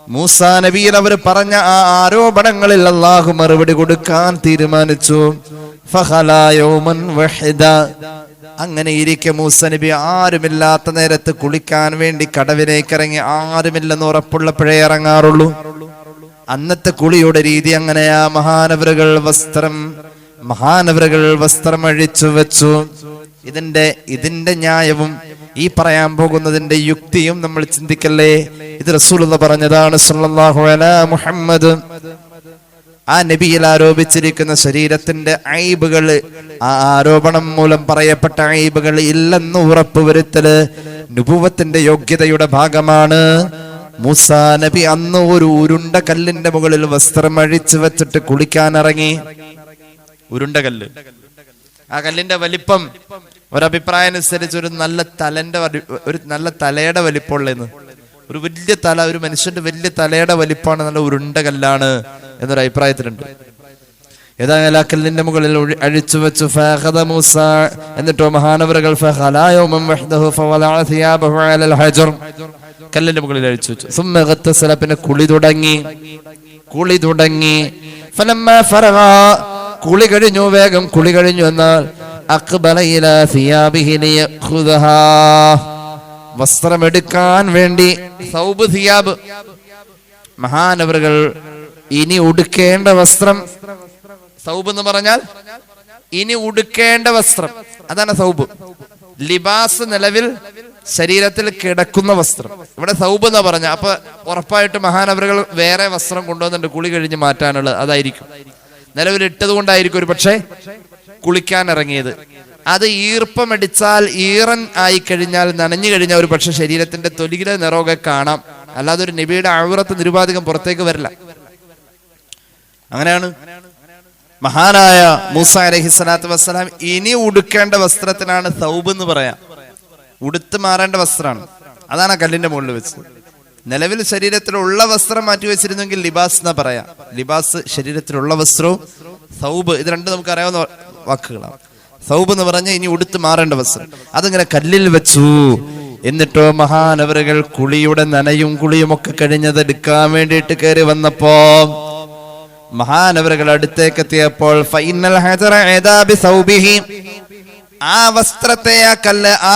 മൂസാ നബിയിൽ അവർ പറഞ്ഞ ആ ആരോപണങ്ങളിൽ അല്ലാഹു മറുപടി കൊടുക്കാൻ തീരുമാനിച്ചു. ഫഖലാ യൗമൻ വഹിദ. അങ്ങനെ ഇരിക്കെ മൂസ നബി ആരുമില്ലാത്ത നേരത്ത് കുളിക്കാൻ വേണ്ടി കടവിലേക്ക് ഇറങ്ങി. ആരുമില്ലെന്ന് ഉറപ്പുള്ളപ്പോഴേ ഇറങ്ങാറുള്ളൂ. അന്നത്തെ കുളിയുടെ രീതി അങ്ങനെയാ. മഹാനവറുകൾ വസ്ത്രം അഴിച്ചു വെച്ചു. ഇതിന്റെ ന്യായവും ഈ പറയാൻ പോകുന്നതിന്റെ യുക്തിയും നമ്മൾ ചിന്തിക്കല്ലേ. ഇത് റസൂലുള്ളാഹി പറഞ്ഞതാണ് സല്ലല്ലാഹു അലാ മുഹമ്മദ്. ആ നബിയിൽ ആരോപിച്ചിരിക്കുന്ന ശരീരത്തിന്റെ ഐബുകൾ, ആ ആരോപണം മൂലം പറയപ്പെട്ട ഐബുകൾ ഇല്ലെന്ന് ഉറപ്പുവരുത്തല് നുബുവത്തിന്റെ യോഗ്യതയുടെ ഭാഗമാണ്. മൂസാ നബി അന്ന് ഒരു ഉരുണ്ട കല്ലിന്റെ മുകളിൽ വസ്ത്രം അഴിച്ചു വെച്ചിട്ട് കുളിക്കാൻ ഇറങ്ങി. ഉരുണ്ട കല്ല്, ആ കല്ലിന്റെ വലിപ്പം ഒരഭിപ്രായം അനുസരിച്ച് ഒരു നല്ല തലയുടെ വലിപ്പമുള്ളതെന്ന്. ഒരു വലിയ തല, ഒരു മനുഷ്യന്റെ വലിയ തലയുടെ വലിപ്പമാണ്, നല്ല ഉരുണ്ട കല്ലാണ് എന്നൊരു അഭിപ്രായത്തിലുണ്ട്. ഏതായാലും ആ കല്ലിന്റെ മുകളിൽ അഴിച്ചു വെച്ചു. എന്നിട്ടോ മഹാനവറുകൾ കല്ലിന്റെ മുകളിൽ അഴിച്ചു വെച്ചു. പിന്നെ കുളി തുടങ്ങി. കുളി കഴിഞ്ഞു, വേഗം കുളി കഴിഞ്ഞു. എന്നാൽ വസ്ത്രമെടുക്കാൻ വേണ്ടി മഹാനവറുകൾ ഇനി ഉടുക്കേണ്ട വസ്ത്രം, സൗബ് എന്ന് പറഞ്ഞാൽ ഇനി ഉടുക്കേണ്ട വസ്ത്രം, അതാണ് സൗബ്. ലിബാസ് നിലവിൽ ശരീരത്തിൽ കിടക്കുന്ന വസ്ത്രം, ഇവിടെ സൗബ് എന്ന് പറഞ്ഞ. അപ്പൊ ഉറപ്പായിട്ട് മഹാനവറുകൾ വേറെ വസ്ത്രം കൊണ്ടുവന്നിട്ടുണ്ട് കുളി കഴിഞ്ഞ് മാറ്റാനുള്ളത്. അതായിരിക്കും നിലവിൽ ഇട്ടത് കൊണ്ടായിരിക്കും ഒരു പക്ഷേ കുളിക്കാൻ ഇറങ്ങിയത്. അത് ഈർപ്പമടിച്ചാൽ, ഈറൻ ആയി കഴിഞ്ഞാൽ, നനഞ്ഞു കഴിഞ്ഞാൽ ഒരു പക്ഷെ ശരീരത്തിന്റെ തൊലിയിലെ നിറമൊക്കെ കാണാം. അല്ലാതെ ഒരു നബിയുടെ ഔറത്ത് നിരുപാധികം പുറത്തേക്ക് വരില്ല. അങ്ങനെയാണ് മഹാനായ മൂസ അലൈഹിസ്സലാത്തു വസ്സലാം ഇനി ഉടുക്കേണ്ട വസ്ത്രത്തിനാണ് സൗബ് എന്ന് പറയാം. ഉടുത്ത് മാറേണ്ട വസ്ത്രമാണ്. അതാണ് ആ കല്ലിന്റെ മുകളിൽ വെച്ചത്. നിലവിൽ ശരീരത്തിലുള്ള വസ്ത്രം മാറ്റി വെച്ചിരുന്നെങ്കിൽ ലിബാസ് എന്നാ പറയാം. ലിബാസ് ശരീരത്തിലുള്ള വസ്ത്രവും സൗബ്, ഇത് രണ്ടും നമുക്ക് അറിയാവുന്ന വാക്കുകളാണ്. സൗബ് എന്ന് പറഞ്ഞ ഇനി ഉടുത്ത് മാറേണ്ട വസ്ത്രം, അതിങ്ങനെ കല്ലിൽ വെച്ചു. എന്നിട്ടോ മഹാനവറുകൾ കുളിയുടെ നനയും കുളിയും ഒക്കെ കഴിഞ്ഞത് എടുക്കാൻ വേണ്ടിയിട്ട് കയറി വന്നപ്പോ മഹാനവറുകൾ അടുത്തേക്ക് എത്തിയപ്പോൾ ആ വസ്ത്രത്തെ ആ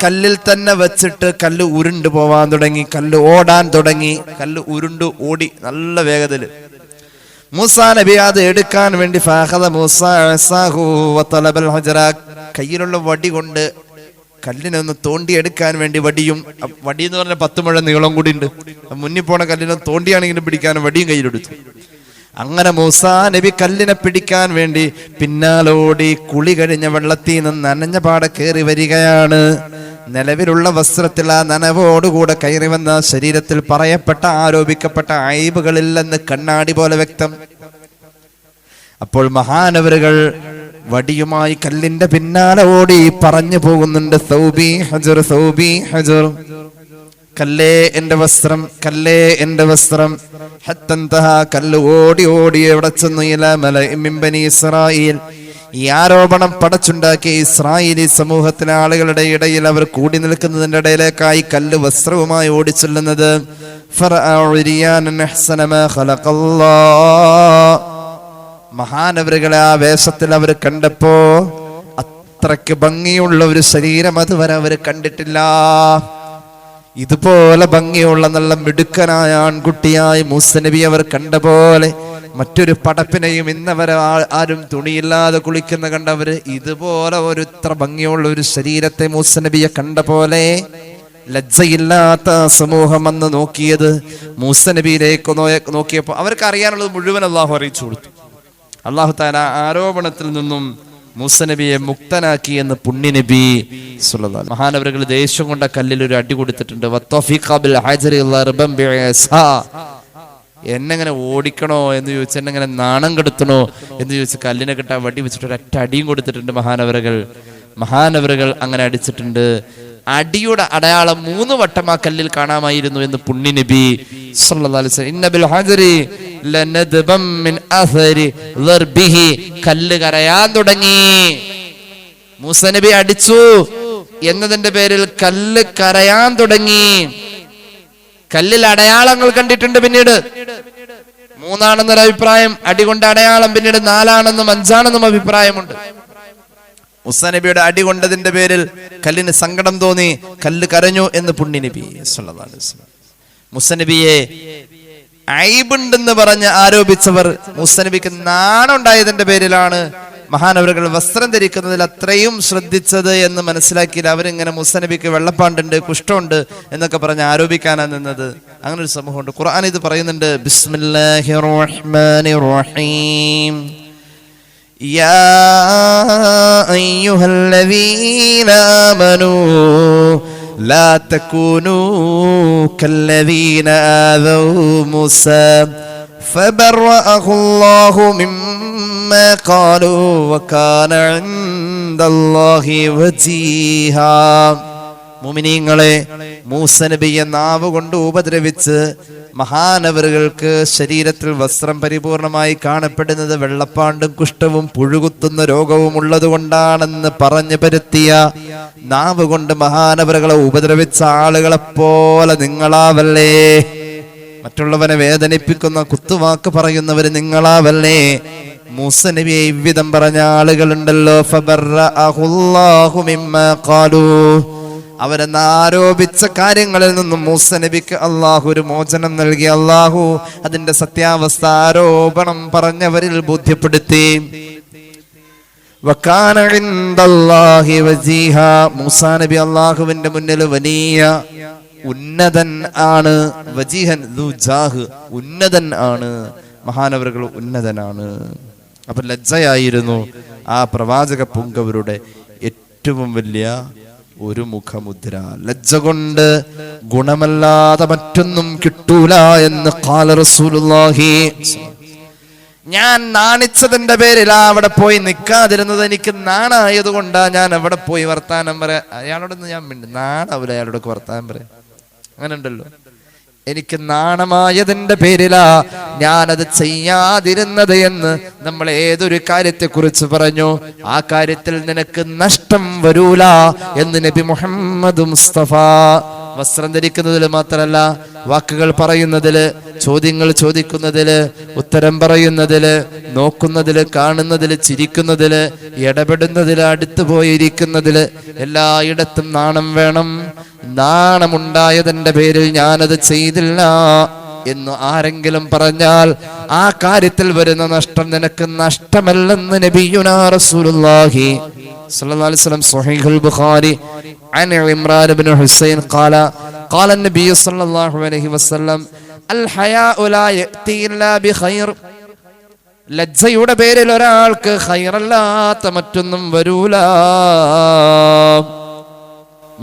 കല്ലിൽ തന്നെ വെച്ചിട്ട് കല്ല് ഉരുണ്ടു പോവാൻ തുടങ്ങി, കല്ല് ഓടാൻ തുടങ്ങി. കല്ല് ഉരുണ്ടു ഓടി നല്ല വേഗത്തില്. മൂസാ നബി അത് എടുക്കാൻ വേണ്ടി കയ്യിലുള്ള വടി കൊണ്ട് കല്ലിനൊന്ന് തോണ്ടിയെടുക്കാൻ വേണ്ടി, വടി എന്ന് പറഞ്ഞാൽ 10 മുഴം നീളം കൂടി ഉണ്ട്. മുന്നിൽ പോണ കല്ലിനൊന്ന് തോണ്ടിയാണെങ്കിലും പിടിക്കാൻ വടിയും കയ്യിലെടുത്തു. അങ്ങനെ മൂസാ നബി കല്ലിനെ പിടിക്കാൻ വേണ്ടി പിന്നാലോടി കുളി കഴിഞ്ഞ വെള്ളത്തിൽ നിന്ന് നനഞ്ഞ പാടെ കയറി വരികയാണ്. നിലവിലുള്ള വസ്ത്രത്തിൽ ആ നനവോടുകൂടെ കയറി വന്ന ശരീരത്തിൽ പറയപ്പെട്ട ആരോപിക്കപ്പെട്ട ഐബുകളില്ലെന്ന് കണ്ണാടി പോലെ വ്യക്തം. അപ്പോൾ മഹാനവറുകൾ വടിയുമായി കല്ലിന്റെ പിന്നാലെ ഓടി പറഞ്ഞു പോകുന്നുണ്ട്, സൗബി ഹജർ, സൗബി ഹജർ, കല്ലേ എന്റെ വസ്ത്രം, കല്ലേ എന്റെ വസ്ത്രം. കല്ല് ഓടി ഓടി എവിടെ ചെന്നു? ഇലാ മലഇ മിൻ ബനി ഇസ്രായീൽ, ഈ ആരോപണം പടച്ചുണ്ടാക്കിയ ഇസ്രായേലി സമൂഹത്തിലെ ആളുകളുടെ ഇടയിൽ അവർ കൂടി നിൽക്കുന്നതിന്റെ ഇടയിലേക്കായി കല്ല് വസ്ത്രവുമായി ഓടിച്ചെല്ലുന്നത്. മഹാനവറുകളെ ആ വേഷത്തിൽ അവർ കണ്ടപ്പോ അത്രയ്ക്ക് ഭംഗിയുള്ള ഒരു ശരീരം അതുവരെ അവർ കണ്ടിട്ടില്ല. ഇതുപോലെ ഭംഗിയുള്ള നല്ല മിടുക്കനായ ആൺകുട്ടിയായി മൂസ നബി അവർ കണ്ട പോലെ മറ്റൊരു പടപ്പിനെയും ഇന്നവരെ ആരും തുണിയില്ലാതെ കുളിക്കുന്ന കണ്ടവര് ഇതുപോലെ ഒരു ഇത്ര ഭംഗിയുള്ള ഒരു ശരീരത്തെ മൂസ നബിയെ കണ്ട പോലെ ലജ്ജയില്ലാത്ത സമൂഹം അന്ന് നോക്കിയത് മൂസ നബിയിലേക്ക് നോക്കിയപ്പോ അവർക്ക് അറിയാനുള്ളത് മുഴുവൻ അള്ളാഹു അറിയിച്ചു കൊടുത്തു. അള്ളാഹു തആല ആരോപണത്തിൽ നിന്നും മൂസ നബിയെ മുക്തനാക്കി എന്ന് പുണ്യ നബി സ്വല്ലല്ലാഹു അലൈഹി വസല്ലം. മഹാനവറുകൾ ദേഷ്യം കൊണ്ട കല്ലിൽ ഒരു അടി കൊടുത്തിട്ടുണ്ട്. എന്നെങ്ങനെ ഓടിക്കണോ എന്ന് ചോദിച്ചു, എന്നെങ്ങനെ നാണം കെടുത്തണോ എന്ന് ചോദിച്ച് കല്ലിനെ കിട്ടാൻ വടി വെച്ചിട്ട് ഒരു ഒറ്റ അടിയും കൊടുത്തിട്ടുണ്ട് മഹാനവറുകൾ അങ്ങനെ അടിച്ചിട്ടുണ്ട്. അടിയുടെ അടയാളം 3 വട്ടം ആ കല്ലിൽ കാണാമായിരുന്നു എന്ന് പുണ്യ നബി സ്വല്ലല്ലാഹു അലൈഹി വസല്ലം. ഇന്ന ബിൽ ഹജരി ലനദ്ബം മിൻ അഥരി ദർബിഹി. കല്ല് കരയാൻ തുടങ്ങി. മൂസ നബി അടിച്ചു എന്നതിന്റെ പേരിൽ കല്ല് കരയാൻ തുടങ്ങി. കല്ലിൽ അടയാളങ്ങൾ കണ്ടിട്ടുണ്ട്. പിന്നീട് 3 അഭിപ്രായം, അടികൊണ്ട് അടയാളം. പിന്നീട് 4 5 അഭിപ്രായമുണ്ട്. മൂസ നബിയുടെ അടി കൊണ്ടതിന്റെ പേരിൽ കല്ലിന് സങ്കടം തോന്നി, കല്ല് കരഞ്ഞു എന്ന് പുണ്യ നബി സ്വല്ലല്ലാഹു അലൈഹി വസല്ലം. മൂസ നബിയെ ഐബുണ്ടെന്ന് പറഞ്ഞ് ആരോപിച്ചവർ മൂസ നബിക്ക് നാണുണ്ടായതിന്റെ പേരിലാണ് മഹാനവറുകൾ വസ്ത്രം ധരിക്കുന്നതിൽ അത്രയും ശ്രദ്ധിച്ചത് എന്ന് മനസ്സിലാക്കിയില്ല. അവരിങ്ങനെ മൂസ നബിക്ക് വെള്ളപ്പാണ്ടുണ്ട്, കുഷ്ഠമുണ്ട് എന്നൊക്കെ പറഞ്ഞ് ആരോപിക്കാനാണ് നിന്നത്. അങ്ങനെ ഒരു സമൂഹമുണ്ട്. ഖുർആൻ ഇത് പറയുന്നുണ്ട്. ബിസ്മില്ലാഹിർ റഹ്മാനിർ റഹീം. യാ അയ്യുഹല്ലദീന ആമനൂ ലാ തകൂനൂ കല്ലദീന ആദൗ മൂസ ഫബറഅഹു അല്ലാഹു മിമ്മാ ഖാലൂ വകാന ഇൻദല്ലാഹി വജീഹാ. മുഅ്മിനീങ്ങളെ, മൂസ നബിയെ നാവ് കൊണ്ട് ഉപദ്രവിച്ച് മഹാനവറുകൾക്ക് ശരീരത്തിൽ വസ്ത്രം പരിപൂർണമായി കാണപ്പെടുന്നത് വെള്ളപ്പാണ്ടും കുഷ്ഠവും പുഴുകുത്തുന്ന രോഗവും ഉള്ളത് കൊണ്ടാണെന്ന് പറഞ്ഞു പരത്തിയ നാവ് കൊണ്ട് മഹാനവറുകളെ ഉപദ്രവിച്ച ആളുകളെ പോലെ നിങ്ങളാവല്ലേ. മറ്റുള്ളവനെ വേദനിപ്പിക്കുന്ന കുത്തുവാക്ക് പറയുന്നവര് നിങ്ങളാവല്ലേ. മൂസ നബിയെ ഇவ்விதം പറഞ്ഞ ആളുകളുണ്ടല്ലോ. ഫബറഅഹുല്ലാഹു മിമ്മാ ഖാലൂ. അവരെന്ന് ആരോപിച്ച കാര്യങ്ങളിൽ നിന്നും മൂസ നബിക്ക് അള്ളാഹു ഒരു മോചനം നൽകി. അള്ളാഹു അതിന്റെ സത്യാവസ്ഥ ആരോപണം പറഞ്ഞവരിൽ ബോധ്യപ്പെടുത്തി. വകാന ഇൻദല്ലാഹി വജീഹാ. മൂസാ നബി അള്ളാഹുവിന്റെ മുന്നിൽ വലിയ ഉന്നതൻ ആണ്. വജീഹൻ ദുജാഹ്, ഉന്നതൻ ആണ്. മഹാനവറുകൾ ഉന്നതനാണ്. അപ്പൊ ലജ്ജയായിരുന്നു ആ പ്രവാചക പുങ്കവരുടെ ഏറ്റവും വലിയ ഒരു മുഖമുദ്ര. ലജ്ജ കൊണ്ട് ഗുണമല്ലാതെ മറ്റൊന്നും കിട്ടൂല എന്ന് ഖാല റസൂലുള്ളാഹി. ഞാൻ നാണിച്ചതിന്റെ പേരിലാ അവിടെ പോയി നിൽക്കാതിരുന്നത്. എനിക്ക് നാണായത് കൊണ്ടാ ഞാൻ അവിടെ പോയി വർത്താനം പറയാ. അയാളോടൊന്ന് ഞാൻ നാണാവൂല അയാളോടൊക്കെ വർത്താനം പറയാം. അങ്ങനെ ഉണ്ടല്ലോ. എനിക്ക് നാണമായതിന്റെ പേരിലാ ഞാനത് ചെയ്യാതിരുന്നത് എന്ന് നമ്മൾ ഏതൊരു കാര്യത്തെ കുറിച്ച് പറഞ്ഞു. ആ കാര്യത്തിൽ നിനക്ക് നഷ്ടം വരൂല എന്ന് നബി മുഹമ്മദ് മുസ്തഫ. വസ്ത്രം ധരിക്കുന്നതിൽ മാത്രമല്ല, വാക്കുകൾ പറയുന്നതില്, ചോദ്യങ്ങൾ ചോദിക്കുന്നതില്, ഉത്തരം പറയുന്നതില്, നോക്കുന്നതില്, കാണുന്നതില്, ചിരിക്കുന്നതില്, ഇടപെടുന്നതില്, അടുത്തു പോയിരിക്കുന്നതില് എല്ലായിടത്തും നാണം വേണം. നാണമുണ്ടായതിന്റെ പേരിൽ ഞാനത് ചെയ്തില്ല എന്ന് ആരെങ്കിലും പറഞ്ഞാൽ ആ കാര്യത്തിൽ വരുന്ന നഷ്ടം നിനക്ക് നഷ്ടമല്ലെന്ന് നബിയുനാ റസൂലുള്ളാഹി സ്വല്ലല്ലാഹു അലൈഹി വസല്ലം. സ്വഹീഹുൽ ബുഖാരി عن عمران بن حسين قال النبي صلى الله عليه وسلم الحياء لا يأتي إلا بخير. ലജ്ജയുടെ പേരിൽ ഒരാൾക്ക് ഖൈറല്ലാത്ത മറ്റൊന്നും വരൂല.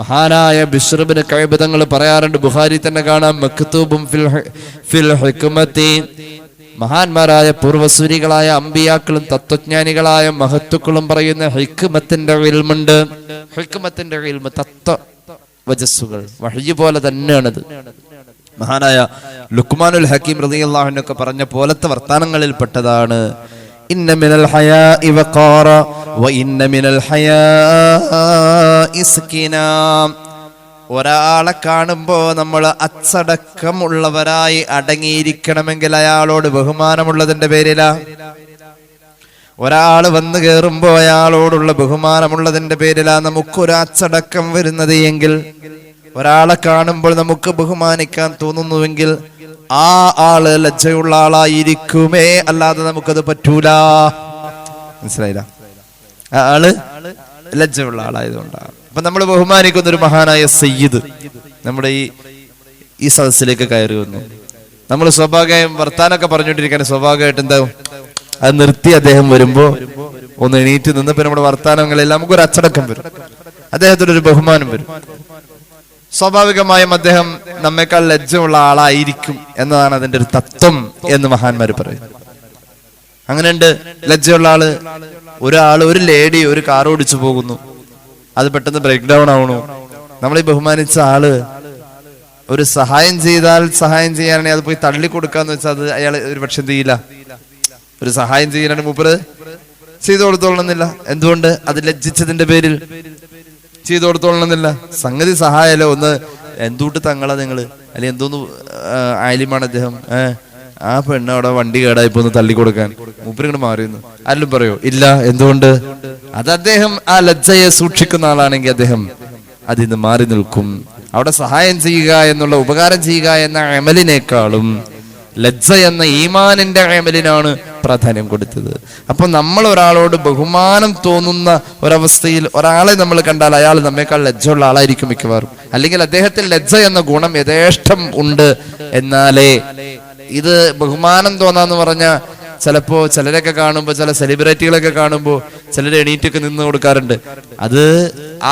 മഹാനായ ബിശ്ർ ഇബ്നു കഅബ് തങ്ങൾ പറയാറുണ്ട്, ബുഖാരി തന്നെ കാണാം, മക്തൂബും ഫിൽ ഹിക്മത്തി. മഹാന്മാരായ പൂർവസൂരികളായ അമ്പിയാക്കളും തത്വജ്ഞാനികളായ മഹത്തുക്കളും പറയുന്ന ഹിക്മത്തിന്റെ ഇൽമുണ്ട്. ഹിക്മത്തിന്റെ ഇൽമ്, തത്വ വജസ്സുകൾ വഹ്യ് പോലെ തന്നെയാണത്. മഹാനായ ലുക്മാനുൽ ഹക്കീം റളിയല്ലാഹു അൻഹു ഒക്കെ പറഞ്ഞ പോലത്തെ വർത്താനങ്ങളിൽ പെട്ടതാണ്. ഇന്ന മിനൽ ഹയാഇ വഖാറ വ ഇന്ന മിനൽ ഹയാഇ സകീനാ. ഒരാളെ കാണുമ്പോ നമ്മൾ അച്ചടക്കമുള്ളവരായി അടങ്ങിയിരിക്കണമെങ്കിൽ അയാളോട് ബഹുമാനമുള്ളതിന്റെ പേരിലാ. ഒരാൾ വന്നു കയറുമ്പോ അയാളോടുള്ള ബഹുമാനമുള്ളതിന്റെ പേരിലാ നമുക്കൊരു അച്ചടക്കം വരുന്നത് എങ്കിൽ, ഒരാളെ കാണുമ്പോൾ നമുക്ക് ബഹുമാനിക്കാൻ തോന്നുന്നുവെങ്കിൽ ആ ആള് ലജ്ജയുള്ള ആളായിരിക്കുമേ, അല്ലാതെ നമുക്കത് പറ്റൂല. മനസ്സിലായില്ല? ആ ആള് ലജ്ജയുള്ള ആളായതുകൊണ്ടാണ്. അപ്പൊ നമ്മൾ ബഹുമാനിക്കുന്ന ഒരു മഹാനായ സയ്യിദ് നമ്മുടെ ഈ സദസ്സിലേക്ക് കയറി വന്നു. നമ്മൾ സ്വാഭാവികമായും വർത്താനൊക്കെ പറഞ്ഞുകൊണ്ടിരിക്കാൻ സ്വാഭാവികമായിട്ട് എന്താവും, അത് നിർത്തി അദ്ദേഹം വരുമ്പോ ഒന്ന് എണീറ്റ് നിന്ന് നമ്മുടെ വർത്താനങ്ങളെല്ലാം നമുക്കൊരു അച്ചടക്കം വരും, അദ്ദേഹത്തിനൊരു ബഹുമാനം വരും. സ്വാഭാവികമായും അദ്ദേഹം നമ്മേക്കാൾ ലജ്ജയുള്ള ആളായിരിക്കും എന്നതാണ് അതിന്റെ ഒരു തത്വം എന്ന് മഹാന്മാര് പറയും. അങ്ങനെയുണ്ട്. ലജ്ജയുള്ള ആള്, ഒരു ലേഡി ഒരു കാർ ഓടിച്ചു പോകുന്നു, അത് പെട്ടെന്ന് ബ്രേക്ക് ഡൗൺ ആവണു. നമ്മൾ ഈ ബഹുമാനിച്ച ആള് ഒരു സഹായം ചെയ്താൽ സഹായം ചെയ്യാനാണെങ്കിൽ അത് പോയി തള്ളി കൊടുക്കാന്ന് വെച്ചാൽ അത് അയാൾ ഒരു പക്ഷെ എന്ത് ചെയ്യില്ല. ഒരു സഹായം ചെയ്യാനാണ് മൂപ്പര് ചെയ്തു കൊടുത്തോളണമെന്നില്ല. എന്തുകൊണ്ട്? അത് ലജ്ജിച്ചതിന്റെ പേരിൽ ചെയ്തു കൊടുത്തോളണമെന്നില്ല. സംഗതി സഹായമല്ലോ, ഒന്ന് എന്തുകൊണ്ട് തങ്ങളാ നിങ്ങള്, അല്ലെങ്കിൽ എന്തോന്ന് ആലിമാണ് അദ്ദേഹം, ആ പെണ്ണ് അവിടെ വണ്ടി കേടായിപ്പോ ഒന്ന് തള്ളിക്കൊടുക്കാൻ മൂപ്പര് ഇങ്ങോട്ട് മാറിയെന്ന് ആരും പറയോ? ഇല്ല. എന്തുകൊണ്ട്? അത് അദ്ദേഹം ആ ലജ്ജയെ സൂക്ഷിക്കുന്ന ആളാണെങ്കിൽ അദ്ദേഹം അതിന്ന് മാറി നിൽക്കും. അവിടെ സഹായം ചെയ്യുക എന്നുള്ള, ഉപകാരം ചെയ്യുക എന്ന അമലിനേക്കാളും ലജ്ജ എന്ന ഈമാനിന്റെ അമലിനാണ് പ്രാധാന്യം കൊടുത്തത്. അപ്പൊ നമ്മൾ ഒരാളോട് ബഹുമാനം തോന്നുന്ന ഒരവസ്ഥയിൽ ഒരാളെ നമ്മൾ കണ്ടാൽ അയാൾ നമ്മേക്കാൾ ലജ്ജയുള്ള ആളായിരിക്കും മിക്കവാറും. അല്ലെങ്കിൽ അദ്ദേഹത്തിൽ ലജ്ജ എന്ന ഗുണം യഥേഷ്ടം ഉണ്ട്. എന്നാലേ ഇത് ബഹുമാനം തോന്നാന്ന് പറഞ്ഞ, ചിലപ്പോ ചിലരൊക്കെ കാണുമ്പോ, ചില സെലിബ്രിറ്റികളൊക്കെ കാണുമ്പോ ചിലർ എണീറ്റൊക്കെ നിന്ന് കൊടുക്കാറുണ്ട്. അത്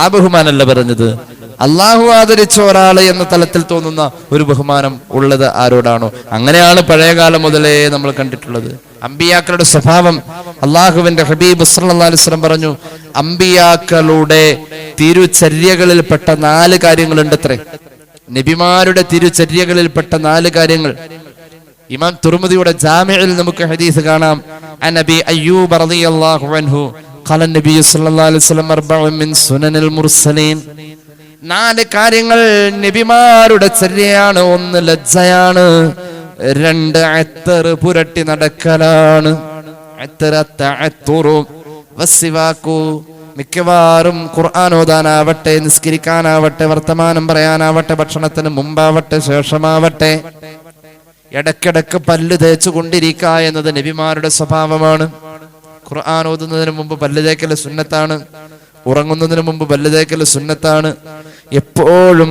ആ ബഹുമാനമല്ല പറഞ്ഞത്. അള്ളാഹു ആദരിച്ച ഒരാള് എന്ന തലത്തിൽ തോന്നുന്ന ഒരു ബഹുമാനം ഉള്ളത് ആരോടാണോ, അങ്ങനെയാണ് പഴയകാലം മുതലേ നമ്മൾ കണ്ടിട്ടുള്ളത്. അമ്പിയാക്കളുടെ സ്വഭാവം അള്ളാഹുവിന്റെ ഹബീബ് സല്ലല്ലാഹു അലൈഹി വസല്ലം പറഞ്ഞു, അമ്പിയാക്കളുടെ തിരുചര്യകളിൽപ്പെട്ട 4 കാര്യങ്ങളുണ്ട് അത്രേ. നബിമാരുടെ തിരുചര്യകളിൽപ്പെട്ട 4 കാര്യങ്ങൾ. ഇമാം തുർമുദിയുടെ ജാമിഉൽ നമുക്ക് ഹദീസ് കാണാം. അനബി അയ്യൂബ് റളിയല്ലാഹു അൻഹു ഖാല നബി സല്ലല്ലാഹു അലൈഹി വസല്ലം അർബഉൻ മിൻ സുനനിൽ മുർസലീൻ. 4 കാര്യങ്ങൾ നബിമാരുടെ ചര്യയാണ്. 1 ലജ്ജയാണ്, 2 അത്തർ പുരട്ടി നടക്കലാണ്. മിക്കവാറും ഖുർആൻ ഓതാനാവട്ടെ, നിസ്കരിക്കാനാവട്ടെ, വർത്തമാനം പറയാനാവട്ടെ, ഭക്ഷണത്തിന് മുമ്പാവട്ടെ ശേഷമാവട്ടെ, ഇടക്കിടക്ക് പല്ല് തേച്ചു കൊണ്ടിരിക്കുക എന്നത് നബിമാരുടെ സ്വഭാവമാണ്. ഖുർആൻ ഓതുന്നതിന് മുമ്പ് പല്ല് തേക്കല് സുന്നത്താണ്, ഉറങ്ങുന്നതിന് മുമ്പ് പല്ല് തേക്കല് സുന്നത്താണ്, എപ്പോഴും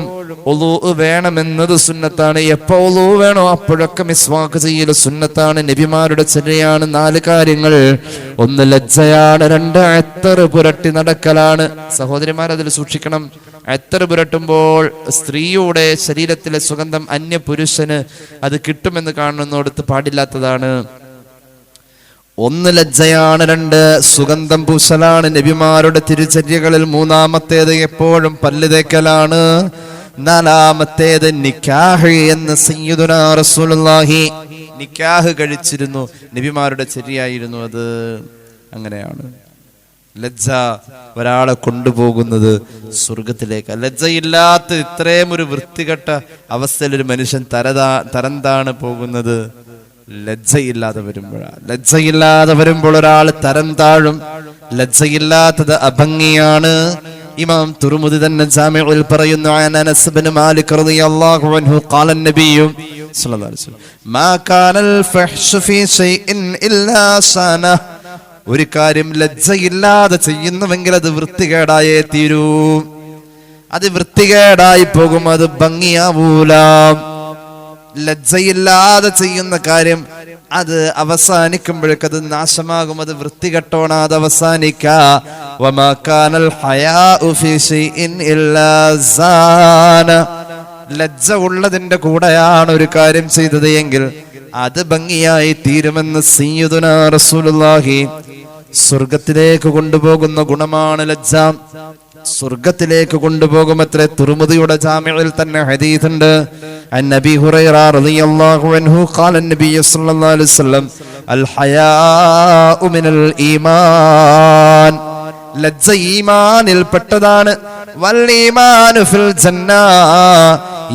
ഉളൂ വേണമെന്നത് സുന്നത്താണ്, എപ്പോ ഉളൂ വേണോ അപ്പോഴൊക്കെ മിസ്വാക്ക് ചെയ്യല് സുന്നത്താണ്. നബിമാരുടെ ചര്യയാണ് 4 കാര്യങ്ങൾ. 1 ലജ്ജയാണ്, 2 അത്തർ പുരട്ടി നടക്കലാണ്. സഹോദരിമാർ അതിൽ സൂക്ഷിക്കണം. അത്തർ പുരട്ടുമ്പോൾ സ്ത്രീയുടെ ശരീരത്തിലെ സുഗന്ധം അന്യ പുരുഷന് അത് കിട്ടുമെന്ന് കാണുന്നിടത്ത് പാടില്ലാത്തതാണ്. 1 ലജ്ജയാണ്, 2 സുഗന്ധം പൂശലാണ്. നബിമാരുടെ തിരുചര്യകളിൽ 3-മത്തേത് എപ്പോഴും പല്ല് തേക്കലാണ്. 4-മത്തേത് നിക്കാഹ് എന്ന് സയ്യിദുനാ റസൂലുള്ളാഹി നിക്കാഹ് കഴിച്ചിരുന്നു. നബിമാരുടെ ചര്യയായിരുന്നു അത്. അങ്ങനെയാണ് ലജ്ജ ഒരാളെ കൊണ്ടുപോകുന്നത് സ്വർഗത്തിലേക്ക്. ലജ്ജയില്ലാത്ത ഇത്രയും ഒരു വൃത്തികെട്ട അവസ്ഥയിൽ ഒരു മനുഷ്യൻ തരംതാണ് പോകുന്നത് ലജ്ജയില്ലാതെ വരുമ്പോഴാണ്. ലജ്ജയില്ലാതെ വരുമ്പോൾ ഒരാൾ തരം താഴും. ലജ്ജയില്ലാത്തത് അഭംഗിയാണ്. ഇമാം തുർമുദി തന്നെ ജാമിഉൽ പറയുന്നു, അനസ് ഇബ്നു മാലിക് റളിയല്ലാഹു അൻഹു ഖാല നബിയു സ്വല്ലല്ലാഹു അലൈഹി വസല്ലം മാ കാനൽ ഫഹ്ശു ഫീ ഷൈഇൻ ഇല്ലാ സന. ഒരു കാര്യം ലജ്ജയില്ലാതെ ചെയ്യുന്നുവെങ്കിൽ അത് വൃത്തികേടായേ തീരൂ. അത് വൃത്തികേടായി പോകും, അത് ഭംഗിയാവൂല. ലജ്ജയില്ലാതെ ചെയ്യുന്ന കാര്യം അത് അവസാനിക്കുമ്പോഴേക്ക് അത് നാശമാകും, അത് വൃത്തികെട്ടോണ അത് ലജ്ജ ഉള്ളതിന്റെ കൂടെയാണ് ഒരു കാര്യം ചെയ്തത് എങ്കിൽ അത് ഭംഗിയായി തീരുമെന്ന് സയ്യിദുനാ റസൂലുള്ളാഹി. സ്വർഗത്തിലേക്ക് കൊണ്ടുപോകുന്ന ഗുണമാണ് ലജ്ജ. സ്വർഗത്തിലേക്ക് കൊണ്ടുപോകുമത്രേ. തുർമുദിയുടെ ജാമിഉൽ തന്നെ ഹദീസ് ഉണ്ട്. അൻ നബി ഹുറൈറ റളിയല്ലാഹു അൻഹു ഖാല നബി സല്ലല്ലാഹു അലൈഹി വസല്ലം അൽ ഹയാഉ മിനൽ ഈമാൻ, ലജ്ജ ഈമാനിൽ പെട്ടതാണ്. വൽ ഈമാനു ഫിൽ ജന്ന,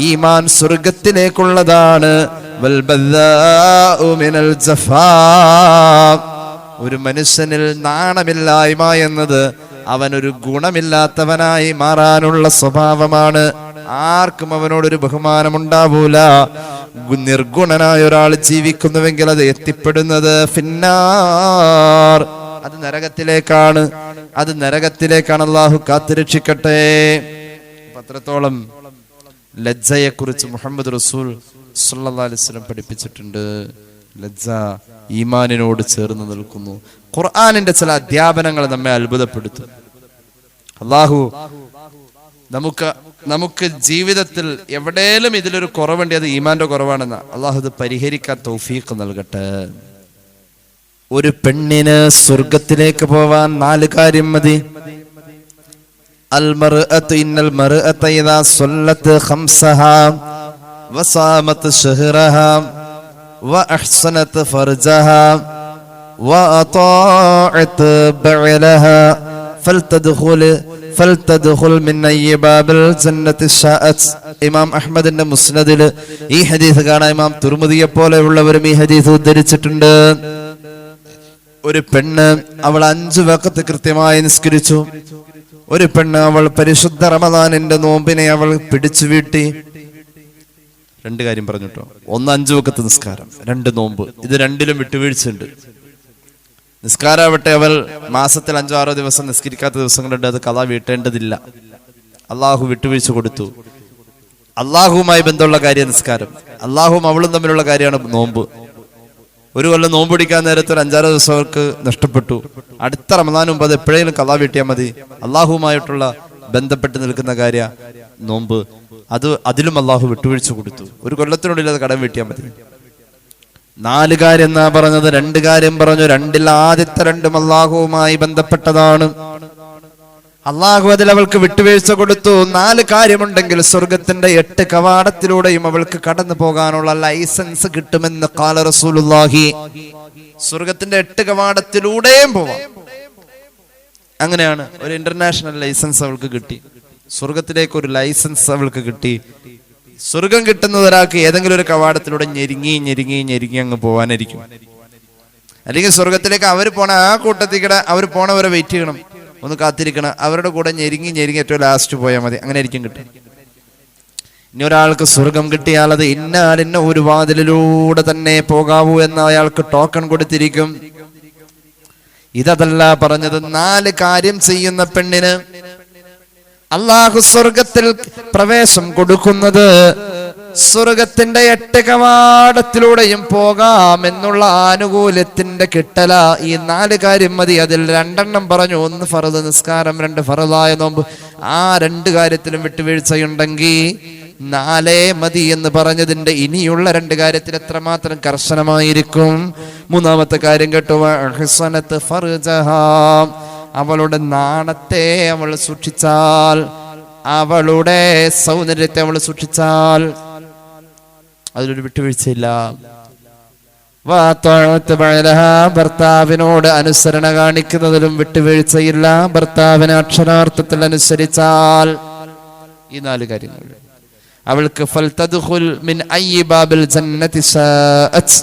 ഈമാൻ സ്വർഗ്ഗത്തിലേക്കുള്ളതാണ്. വൽ ബദ്ദാഉ മിനൽ ജഫാ, ഒരു മനുഷ്യനിൽ നാണമില്ലായ്മ എന്നത് അവനൊരു ഗുണമില്ലാത്തവനായി മാറാനുള്ള സ്വഭാവമാണ്. ആർക്കും അവനോടൊരു ബഹുമാനമുണ്ടാവൂല. നിർഗുണനായ ഒരാൾ ജീവിക്കുന്നുവെങ്കിൽ അത് എത്തിപ്പെടുന്നത് ഫിന്നാർ, അത് നരകത്തിലേക്കാണ്. അത് നരകത്തിലേക്കാണ്. അല്ലാഹു കാത്തുരക്ഷിക്കട്ടെ. അത്രത്തോളം ലജ്ജയെ കുറിച്ച് മുഹമ്മദ് റസൂൽ സല്ലല്ലാഹു അലൈഹി വസല്ലം പഠിപ്പിച്ചിട്ടുണ്ട്. ലജ്ജ ഈമാനിനോട് ചേർന്ന് നിൽക്കുന്നു. ഖുർആനിന്റെ ചില അധ്യാപനങ്ങൾ നമ്മെ അത്ഭുതപ്പെടുത്തും. അല്ലാഹു നമുക്ക് ജീവിതത്തിൽ എവിടെയും ഇതിലൊരു കുറവുണ്ട്, അത് ഈമാന്റെ കുറവാണെന്ന. അല്ലാഹു ഇത് പരിഹരിക്കാൻ തൗഫീഖ് നൽകട്ടെ. ഒരു പെണ്ണിന് സ്വർഗത്തിലേക്ക് പോവാൻ 4 കാര്യം മതി. അൽ മർഅതു ഇന്നൽ മർഅത ഇദാ സല്ലത്ത് ഖംസഹാ വസാമത് ശഹ്റഹാ വഅഹ്സനത് ഫർജഹാ വഅതാഅത് ബഅലഹാ ഫൽതദ്ഖുൽ മിൻ അയ്യി ബാബിൽ ജന്നത്തി ശാഅത്. ഇമാം അഹ്മദിന്റെ മുസ്നദിൽ ഈ ഹദീസ് കാണാം. ഇമാം തുർമുദിയെ പോലെയുള്ളവരും ഈ ഹദീസ് ഉദ്ധരിച്ചിട്ടുണ്ട്. ഒരു പെണ്ണ് അവൾ 5 വഖത്ത് കൃത്യമായി നിസ്കരിച്ചു. ഒരു പെണ്ണ് അവൾ പരിശുദ്ധ റമദാനിന്റെ നോമ്പിനെ അവൾ പിടിച്ചു വീട്ടി. 2 കാര്യം പറഞ്ഞിട്ടോ. 1 5 വഖത്ത് നിസ്കാരം, 2 നോമ്പ്. ഇത് രണ്ടിലും വിട്ടുവീഴ്ചയുണ്ട്. നിസ്കാരാവട്ടെ അവൾ മാസത്തിൽ 5 6 ദിവസം നിസ്കരിക്കാത്ത ദിവസങ്ങളുണ്ട്. അത് ഖളാ വീട്ടേണ്ടതില്ല. അള്ളാഹു വിട്ടുവീഴ്ച കൊടുത്തു. അള്ളാഹുവുമായി ബന്ധമുള്ള കാര്യം നിസ്കാരം, അള്ളാഹുവും അവളും തമ്മിലുള്ള കാര്യമാണ് നോമ്പ്. ഒരു കൊല്ലം നോമ്പ് പിടിക്കാൻ നേരത്തെ ഒരു 5 6 ദിവസം അവർക്ക് നഷ്ടപ്പെട്ടു. അടുത്ത റമദാൻ മുമ്പ് അത് എപ്പോഴേലും ഖളാ വീട്ടിയാൽ മതി. അള്ളാഹുവുമായിട്ടുള്ള ബന്ധപ്പെട്ട് നിൽക്കുന്ന കാര്യ നോമ്പ്, അതിലും അള്ളാഹു വിട്ടുവീഴ്ച കൊടുത്തു. ഒരു കൊല്ലത്തിനുള്ളിൽ അത് കടം വീട്ടിയാൽ മതി. 4 കാര്യം എന്നാ പറഞ്ഞത്, 2 കാര്യം പറഞ്ഞു. 2ൽ ആദ്യത്തെ 2ഉം അള്ളാഹുവുമായി ബന്ധപ്പെട്ടതാണ്. അള്ളാഹു അതിൽ അവൾക്ക് വിട്ടുവീഴ്ച കൊടുത്തു. 4 കാര്യമുണ്ടെങ്കിൽ സ്വർഗത്തിന്റെ 8 കവാടത്തിലൂടെയും അവൾക്ക് കടന്നു പോകാനുള്ള ലൈസൻസ് കിട്ടുമെന്ന് ഖാല റസൂലുള്ളാഹി. സ്വർഗത്തിന്റെ 8 കവാടത്തിലൂടെയും പോവാം. അങ്ങനെയാണ് ഒരു ഇന്റർനാഷണൽ ലൈസൻസ് അവൾക്ക് കിട്ടി. സ്വർഗത്തിലേക്ക് ഒരു ലൈസൻസ് അവൾക്ക് കിട്ടി. സ്വർഗം കിട്ടുന്നത് ഒരാൾക്ക് ഏതെങ്കിലും ഒരു കവാടത്തിലൂടെ ഞെരുങ്ങി അങ്ങ് പോവാനായിരിക്കും. അല്ലെങ്കിൽ സ്വർഗത്തിലേക്ക് അവർ പോണ ആ കൂട്ടത്തിക്കടെ അവർ പോണവരെ വെയിറ്റ് ചെയ്യണം, ഒന്ന് കാത്തിരിക്കണം. അവരുടെ കൂടെ ഞെരുങ്ങി ഏറ്റവും ലാസ്റ്റ് പോയാൽ മതി. അങ്ങനെ ആയിരിക്കും കിട്ടും. ഇനി ഒരാൾക്ക് സ്വർഗം കിട്ടിയാൽ അത് ഇന്ന ഒരു വാതിലിലൂടെ തന്നെ പോകാവൂ എന്ന് അയാൾക്ക് ടോക്കൺ കൊടുത്തിരിക്കും. ഇതല്ല പറഞ്ഞത്. 4 കാര്യം ചെയ്യുന്ന പെണ്ണിന് അള്ളാഹു സ്വർഗത്തിൽ പ്രവേശം കൊടുക്കുന്നത് സ്വർഗത്തിന്റെ 8 കവാടത്തിലൂടെയും പോകാം എന്നുള്ള ആനുകൂല്യത്തിന്റെ കിട്ടല. ഈ 4 കാര്യം മതി. അതിൽ 2 പറഞ്ഞു. 1 ഫർദ് നിസ്കാരം, 2 ഫർദായ നോമ്പ്. ആ 2 കാര്യത്തിലും വിട്ടുവീഴ്ചയുണ്ടെങ്കിൽ 4 മതി എന്ന് പറഞ്ഞതിന്റെ ഇനിയുള്ള 2 കാര്യത്തിൽ എത്രമാത്രം കർശനമായിരിക്കും. 3ാമത്തെ കാര്യം കേട്ടു. അഹ്സനത്ത് ഫർജഹാ, അവളുടെ നാണത്തെ അവൾ സൂക്ഷിച്ചാൽ, അവളുടെ സൗന്ദര്യത്തെ അവൾ സൂക്ഷിച്ചാൽ അതിലൊരു വിട്ടുവീഴ്ചയില്ല. ഭർത്താവിനോട് അനുസരണ കാണിക്കുന്നതിലും വിട്ടുവീഴ്ചയില്ല. ഭർത്താവിനെ അക്ഷരാർത്ഥത്തിൽ അനുസരിച്ചാൽ ഈ 4 കാര്യങ്ങൾ അവൾക്ക് ഫൽതദ്ഖുൽ മിൻ അയ്യി ബാബിൽ ജന്നതി ശാഅത്,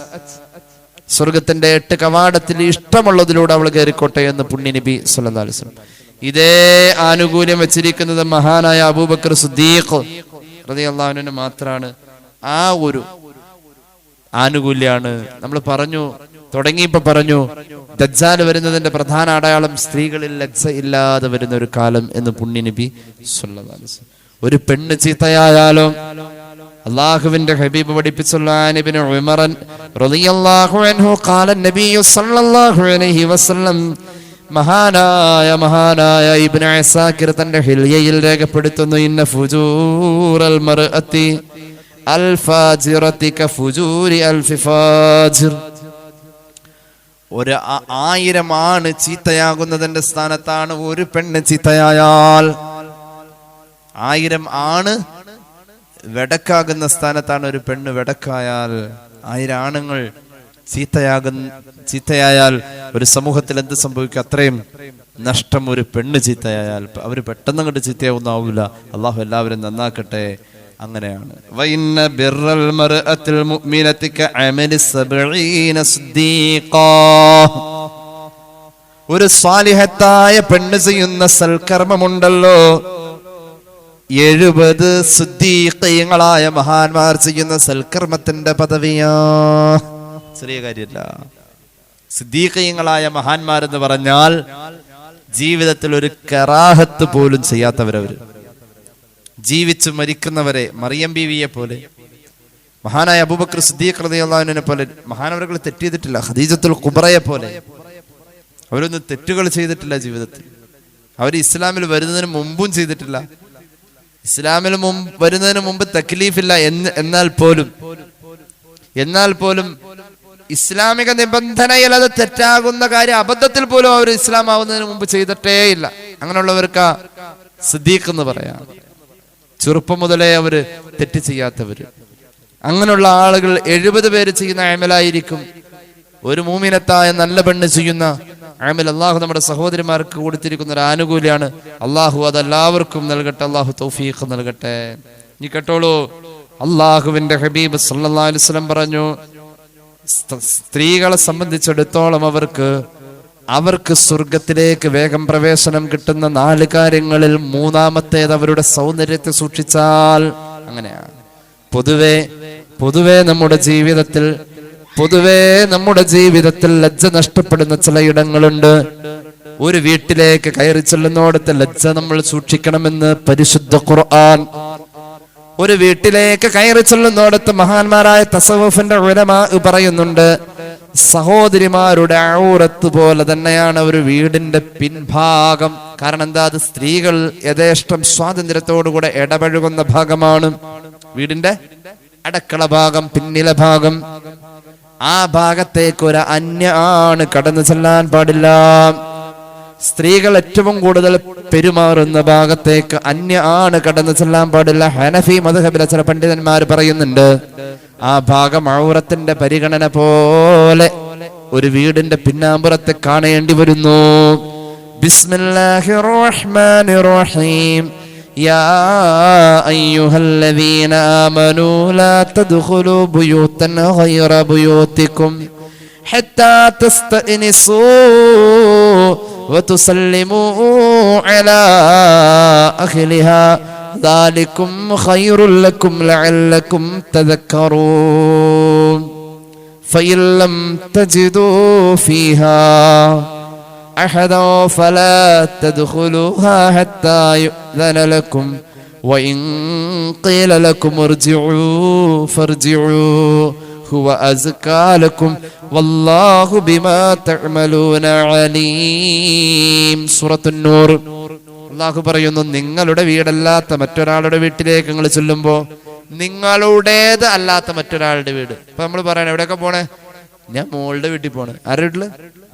സ്വർഗത്തിന്റെ 8 കവാടത്തിൽ ഇഷ്ടമുള്ളതിലൂടെ അവൾ കയറിക്കോട്ടെ എന്ന് പുണ്യ നബി സല്ലല്ലാഹു അലൈഹി വസല്ലം. ഇതേ ആനുകൂല്യം വെച്ചിരിക്കുന്നത് മഹാനായ അബൂബക്കർ സിദ്ദീഖ് റളിയല്ലാഹു അൻഹു മാത്രമാണ്. ആ ഒരു ആനുകൂല്യാണ് നമ്മൾ പറഞ്ഞു. തുടങ്ങിയപ്പോ പറഞ്ഞു ദജ്ജാൽ വരുന്നതിന്റെ പ്രധാന അടയാളം സ്ത്രീകളിൽ ലജ്ജ ഇല്ലാതെ വരുന്ന ഒരു കാലം എന്ന് പുണ്യ നബി സല്ലല്ലാഹു അലൈഹി വസല്ലം. ഒരു പെണ്ണ് ചീത്തയായാലോ അല്ലാഹുവിന്റെ ഹബീബ് പഠിപ്പിച്ചുള്ള ഇബ്നു ഉമർ റളിയല്ലാഹു അൻഹു ഖാല നബി സല്ലല്ലാഹു അലൈഹി വസല്ലം, മഹാനായ ഇബ്നു അസാകിർ തന്റെ ഹിൽയയിൽ രേഖപ്പെടുത്തുന്നു, ഇന്ന ഫുജൂറൽ മർഅതി അൽ ഫാജിറതി കഫുജൂരി അൽഫി ഫാജിർ. 1000 ആണ് ചീത്തയാകുന്നതിന്റെ സ്ഥാനത്താണ് ഒരു പെണ്ണ് ചീത്തയായാൽ 1000 ആണ് വെടക്കാകുന്ന സ്ഥാനത്താണ് ഒരു പെണ്ണ് വെടക്കായാൽ. 1000 ആണുങ്ങൾ ചീത്തയായാൽ ഒരു സമൂഹത്തിൽ എന്ത് സംഭവിക്കും? അത്രയും നഷ്ടം. ഒരു പെണ്ണ് ചീത്തയായാൽ അവര് പെട്ടെന്ന് അങ്ങോട്ട് ചീത്തയാവുന്നാവില്ല. അള്ളാഹു എല്ലാവരും നന്നാക്കട്ടെ. അങ്ങനെയാണ്. ഒരു സ്വാലിഹത്തായ പെണ്ണ് ചെയ്യുന്ന സൽക്കർമ്മമുണ്ടല്ലോ, 70 സിദ്ദീഖീങ്ങളായ മഹാന്മാർ ചെയ്യുന്ന സൽക്കർമ്മത്തിന്റെ പദവിയാ. ചെറിയ കാര്യമല്ല. സിദ്ദീഖീങ്ങളായ മഹാന്മാരെന്ന് പറഞ്ഞാൽ ജീവിതത്തിൽ ഒരു കറാഹത്ത് പോലും ചെയ്യാത്തവരവര്, ജീവിച്ച് മരിക്കുന്നവരെ, മറിയം ബീവിയെ പോലെ, മഹാനായ അബൂബക്കർ സിദ്ദീഖ് റളിയല്ലാഹു അൻഹുവിനെ പോലെ മഹാനവറുകൾ തെറ്റ് ചെയ്തിട്ടില്ല. ഖദീജത്തുൽ കുബ്രയെ പോലെ അവരൊന്നും തെറ്റുകൾ ചെയ്തിട്ടില്ല ജീവിതത്തിൽ. അവർ ഇസ്ലാമിൽ വരുന്നതിന് മുമ്പും ചെയ്തിട്ടില്ല. ഇസ്ലാമിൽ വരുന്നതിന് മുമ്പ് തക്ലീഫില്ല. എന്നാൽ പോലും ഇസ്ലാമിക നിബന്ധനയിൽ അത് തെറ്റാകുന്ന കാര്യം അബദ്ധത്തിൽ പോലും അവർ ഇസ്ലാം ആവുന്നതിന് മുമ്പ് ചെയ്തിട്ടേ ഇല്ല. അങ്ങനെയുള്ളവർക്ക് സിദ്ദീഖ് എന്ന് പറയാം. ചെറുപ്പം മുതലേ അവര് തെറ്റ് ചെയ്യാത്തവര്. അങ്ങനെയുള്ള ആളുകൾ 70 പേര് ചെയ്യുന്ന അമലായിരിക്കും ഒരു മൂമിനത്തായ നല്ല പെണ്ണ് ചെയ്യുന്ന അമൽ. അള്ളാഹു നമ്മുടെ സഹോദരിമാർക്ക് കൊടുത്തിരിക്കുന്ന ഒരു ആനുകൂല്യമാണ്. അള്ളാഹു അതെല്ലാവർക്കും നൽകട്ടെ. അള്ളാഹു തൗഫീഖ് നൽകട്ടെ. നീ കേട്ടോളൂ, അള്ളാഹുവിന്റെ ഹബീബ് സല്ലല്ലാഹു അലൈഹി വസല്ലം പറഞ്ഞു, സ്ത്രീകളെ സംബന്ധിച്ചിടത്തോളം അവർക്ക് സ്വർഗത്തിലേക്ക് വേഗം പ്രവേശനം കിട്ടുന്ന 4 കാര്യങ്ങളിൽ മൂന്നാമത്തേത് അവരുടെ സൗന്ദര്യത്തെ സൂക്ഷിച്ചാൽ. അങ്ങനെയാണ്. പൊതുവേ നമ്മുടെ ജീവിതത്തിൽ ലജ്ജ നഷ്ടപ്പെടുന്ന ചിലയിടങ്ങളുണ്ട്. ഒരു വീട്ടിലേക്ക് കയറി ചെല്ലുന്നോടത്ത് ലജ്ജ നമ്മൾ സൂക്ഷിക്കണമെന്ന് പരിശുദ്ധ ഖുർആൻ. ഒരു വീട്ടിലേക്ക് കയറി ചെല്ലുന്നോടത്ത് മഹാന്മാരായ തസവ്വുഫിന്റെ ഉലമാ പറയുന്നുണ്ട്, സഹോദരിമാരുടെ ഔറത്ത് പോലെ തന്നെയാണ് ഒരു വീടിന്റെ പിൻഭാഗം. കാരണം എന്താ? അത് സ്ത്രീകൾ യഥേഷ്ടം സ്വാതന്ത്ര്യത്തോടുകൂടെ ഇടപഴകുന്ന ഭാഗമാണ്. വീടിന്റെ അടക്കള ഭാഗം, പിന്നിലെ ഭാഗം. ആ ഭാഗത്തേക്ക് ഒരു അന്യ ആണ് കടന്നു ചെല്ലാൻ പാടില്ല. സ്ത്രീകൾ ഏറ്റവും കൂടുതൽ പെരുമാറുന്ന ഭാഗത്തേക്ക് അന്യ ആണ് കടന്നു ചെല്ലാൻ പാടില്ല. ഹനഫി മദ്ഹബിലെ ചില പണ്ഡിതന്മാർ പറയുന്നുണ്ട്, ആ ഭാഗം ഔറത്തിന്റെ പരിഗണന പോലെ ഒരു വീടിന്റെ പിന്നാമ്പുറത്തെ കാണേണ്ടി വരുന്നു. ബിസ്മില്ലാഹിർ റഹ്മാനിർ റഹീം. യാ അയ്യുഹല്ലദീന ആമനൂ ലാ തദ്ഖുലൂ ബുയൂതൻ ഗൈറ ബുയൂതികും ഹത്താ തസ്തഅനിസൂ വതുസല്ലിമൂ അലാ അഹ്ലിഹാ ذلكم خير لكم لعلكم تذكرون فإن لم تجدوا فيها أحدا فلا تدخلوها حتى يؤذن لكم وإن قيل لكم ارجعوا فارجعوا هو أزكى لكم والله بما تعملون عليم. سورة النور. അള്ളാഹു പറയുന്നു, നിങ്ങളുടെ വീടല്ലാത്ത മറ്റൊരാളുടെ വീട്ടിലേക്ക് നിങ്ങൾ ചെല്ലുമ്പോ, നിങ്ങളുടേത് അല്ലാത്ത മറ്റൊരാളുടെ വീട്. ഇപ്പൊ നമ്മൾ പറയണ എവിടെയൊക്കെ പോണേ? ഞാൻ മോളുടെ വീട്ടിൽ പോണേ. ആരുടെ വീട്ടില്?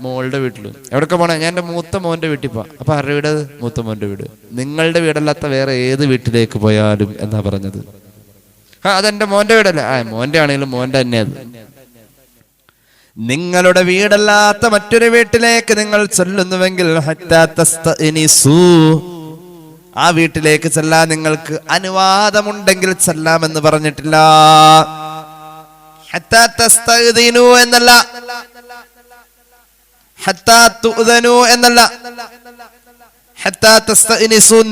മോളുടെ വീട്ടില്. എവിടെയൊക്കെ പോണേ? ഞാൻ എന്റെ മൂത്ത മോന്റെ വീട്ടിൽ പോവാ. അപ്പൊ ആരുടെ വീട്? മൂത്ത മോന്റെ വീട്. നിങ്ങളുടെ വീടല്ലാത്ത വേറെ ഏത് വീട്ടിലേക്ക് പോയാലും എന്നാ പറഞ്ഞത്. അതെന്റെ മോന്റെ വീടല്ലേ? മോന്റെ ആണെങ്കിലും മോന്റെ തന്നെ അത്. നിങ്ങളുടെ വീടല്ലാത്ത മറ്റൊരു വീട്ടിലേക്ക് നിങ്ങൾ ചെല്ലുന്നുവെങ്കിൽ ആ വീട്ടിലേക്ക് ചെല്ലാൻ നിങ്ങൾക്ക് അനുവാദമുണ്ടെങ്കിൽ ചെല്ലാമെന്ന് പറഞ്ഞിട്ടില്ല. എന്നല്ല,